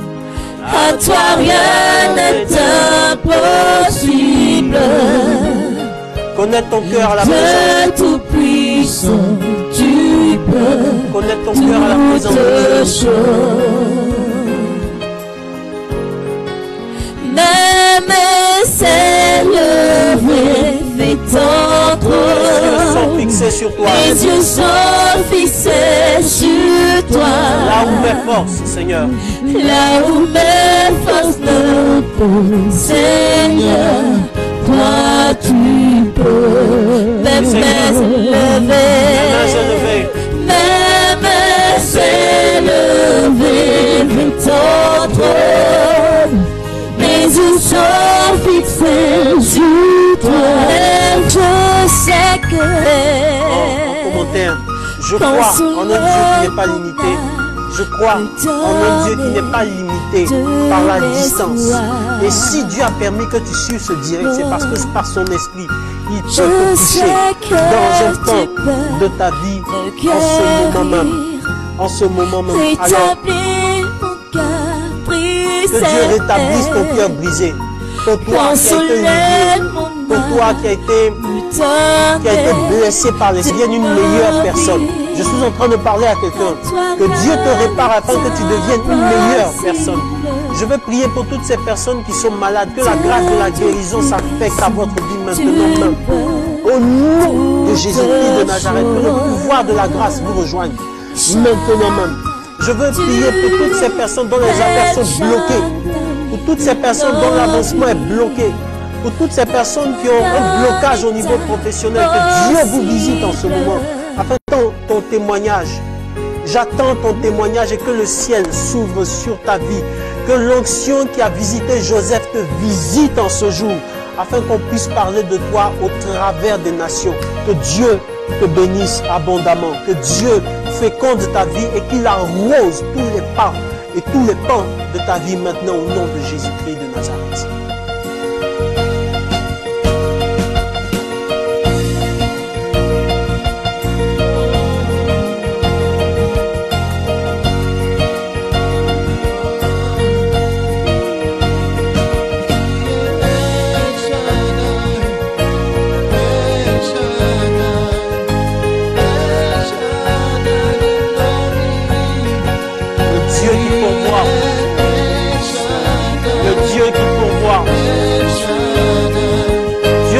À toi rien n'est impossible. Connaître ton cœur à la Dieu présence. tout-puissant, tu peux Connaître ton cœur à la présence de Dieu. Même s'élever fait entre. Les yeux sont fixés sur toi. Les yeux sont fixés sur toi. Là où mes forces, Seigneur. Là où mes forces ne peuvent, Seigneur, toi tu peux. Même s'élever, même s'élever fait entre. Mes yeux sont fixés sur toi. En commentaire, je crois en un Dieu qui n'est pas limité. Je crois en un Dieu qui n'est pas limité par la distance. Et si Dieu a permis que tu suives ce direct, c'est parce que par son esprit, il peut te toucher dans un temps de ta vie, en ce moment même. Alors, que Dieu rétablisse ton cœur brisé. Pour toi qui a été humilié, pour toi qui a été blessé par les devienne une meilleure personne. Je suis en train de parler à quelqu'un. Que Dieu te répare afin que tu deviennes une meilleure personne. Je vais prier pour toutes ces personnes qui sont malades. Que la grâce de la guérison s'affecte à votre vie maintenant même. Au nom de Jésus-Christ de Nazareth, que le pouvoir de la grâce vous rejoigne maintenant même. Je veux prier pour toutes ces personnes dont les affaires sont bloquées. Pour toutes ces personnes dont l'avancement est bloqué. Pour toutes ces personnes qui ont un blocage au niveau professionnel. Que Dieu vous visite en ce moment. Afin ton témoignage. J'attends ton témoignage et que le ciel s'ouvre sur ta vie. Que l'onction qui a visité Joseph te visite en ce jour. Afin qu'on puisse parler de toi au travers des nations. Que Dieu te bénisse abondamment. Que Dieu féconde ta vie et qu'il arrose tous les pas et tous les pans de ta vie maintenant au nom de Jésus-Christ de Nazareth.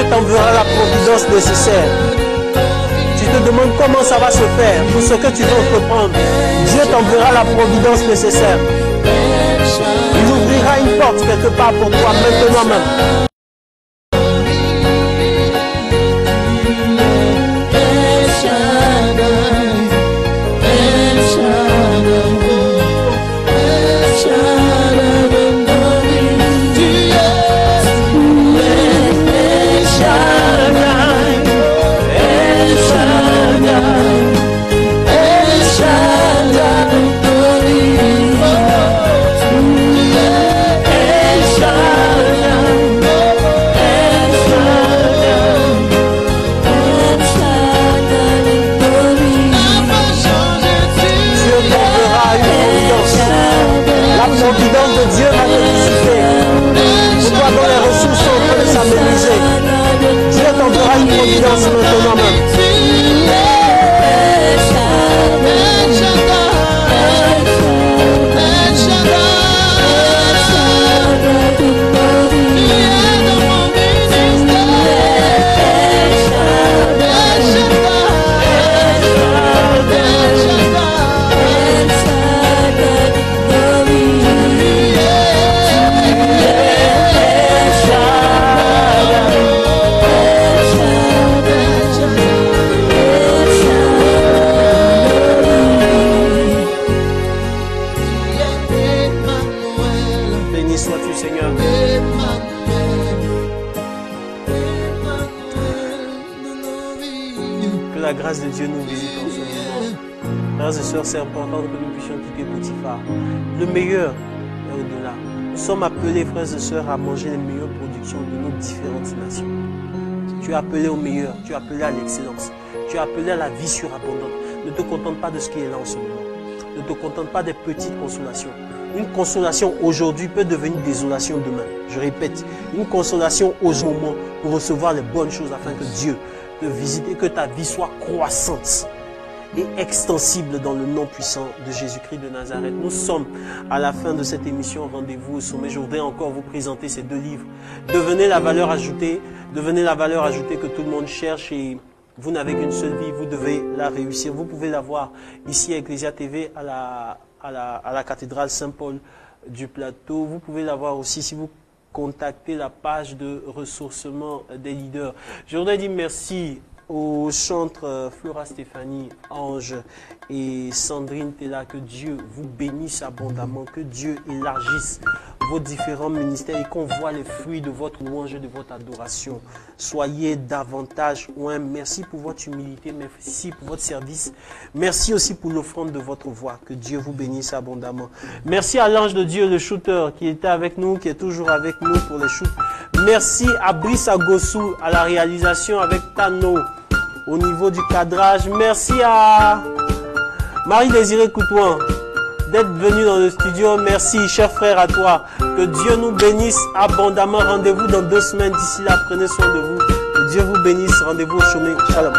T'enverra la providence nécessaire. Tu te demandes comment ça va se faire pour ce que tu veux entreprendre. Dieu t'enverra la providence nécessaire. Il ouvrira une porte quelque part pour toi maintenant même. C'est important que nous puissions quitter Potiphar. Le meilleur est au-delà. Nous sommes appelés, frères et sœurs, à manger les meilleures productions de nos différentes nations. Tu es appelé au meilleur, tu es appelé à l'excellence, tu es appelé à la vie surabondante. Ne te contente pas de ce qui est là en ce moment. Ne te contente pas des petites consolations. Une consolation aujourd'hui peut devenir désolation demain. Je répète, une consolation au moment pour recevoir les bonnes choses afin que Dieu te visite et que ta vie soit croissante et extensible dans le nom puissant de Jésus-Christ de Nazareth. Nous sommes à la fin de cette émission Rendez-vous au sommet. Je voudrais encore vous présenter ces deux livres. Devenez la valeur ajoutée que tout le monde cherche et vous n'avez qu'une seule vie, vous devez la réussir. Vous pouvez la voir ici à Ecclesia TV à la cathédrale Saint-Paul du Plateau. Vous pouvez la voir aussi si vous contactez la page de ressourcement des leaders. Je voudrais dire merci au chantre Flora Stéphanie, Ange et Sandrine Tella, que Dieu vous bénisse abondamment, que Dieu élargisse vos différents ministères et qu'on voit les fruits de votre louange et de votre adoration. Soyez davantage loin. Merci pour votre humilité, merci pour votre service. Merci aussi pour l'offrande de votre voix. Que Dieu vous bénisse abondamment. Merci à l'ange de Dieu, le shooter, qui était avec nous, qui est toujours avec nous pour les shoots. Merci à Brice Agossou, à la réalisation avec Tano, au niveau du cadrage. Merci à Marie-Désirée Coutouin d'être venu dans le studio. Merci, cher frère, à toi. Que Dieu nous bénisse abondamment. Rendez-vous dans 2 semaines. D'ici là, prenez soin de vous. Que Dieu vous bénisse. Rendez-vous au chemin. Shalom.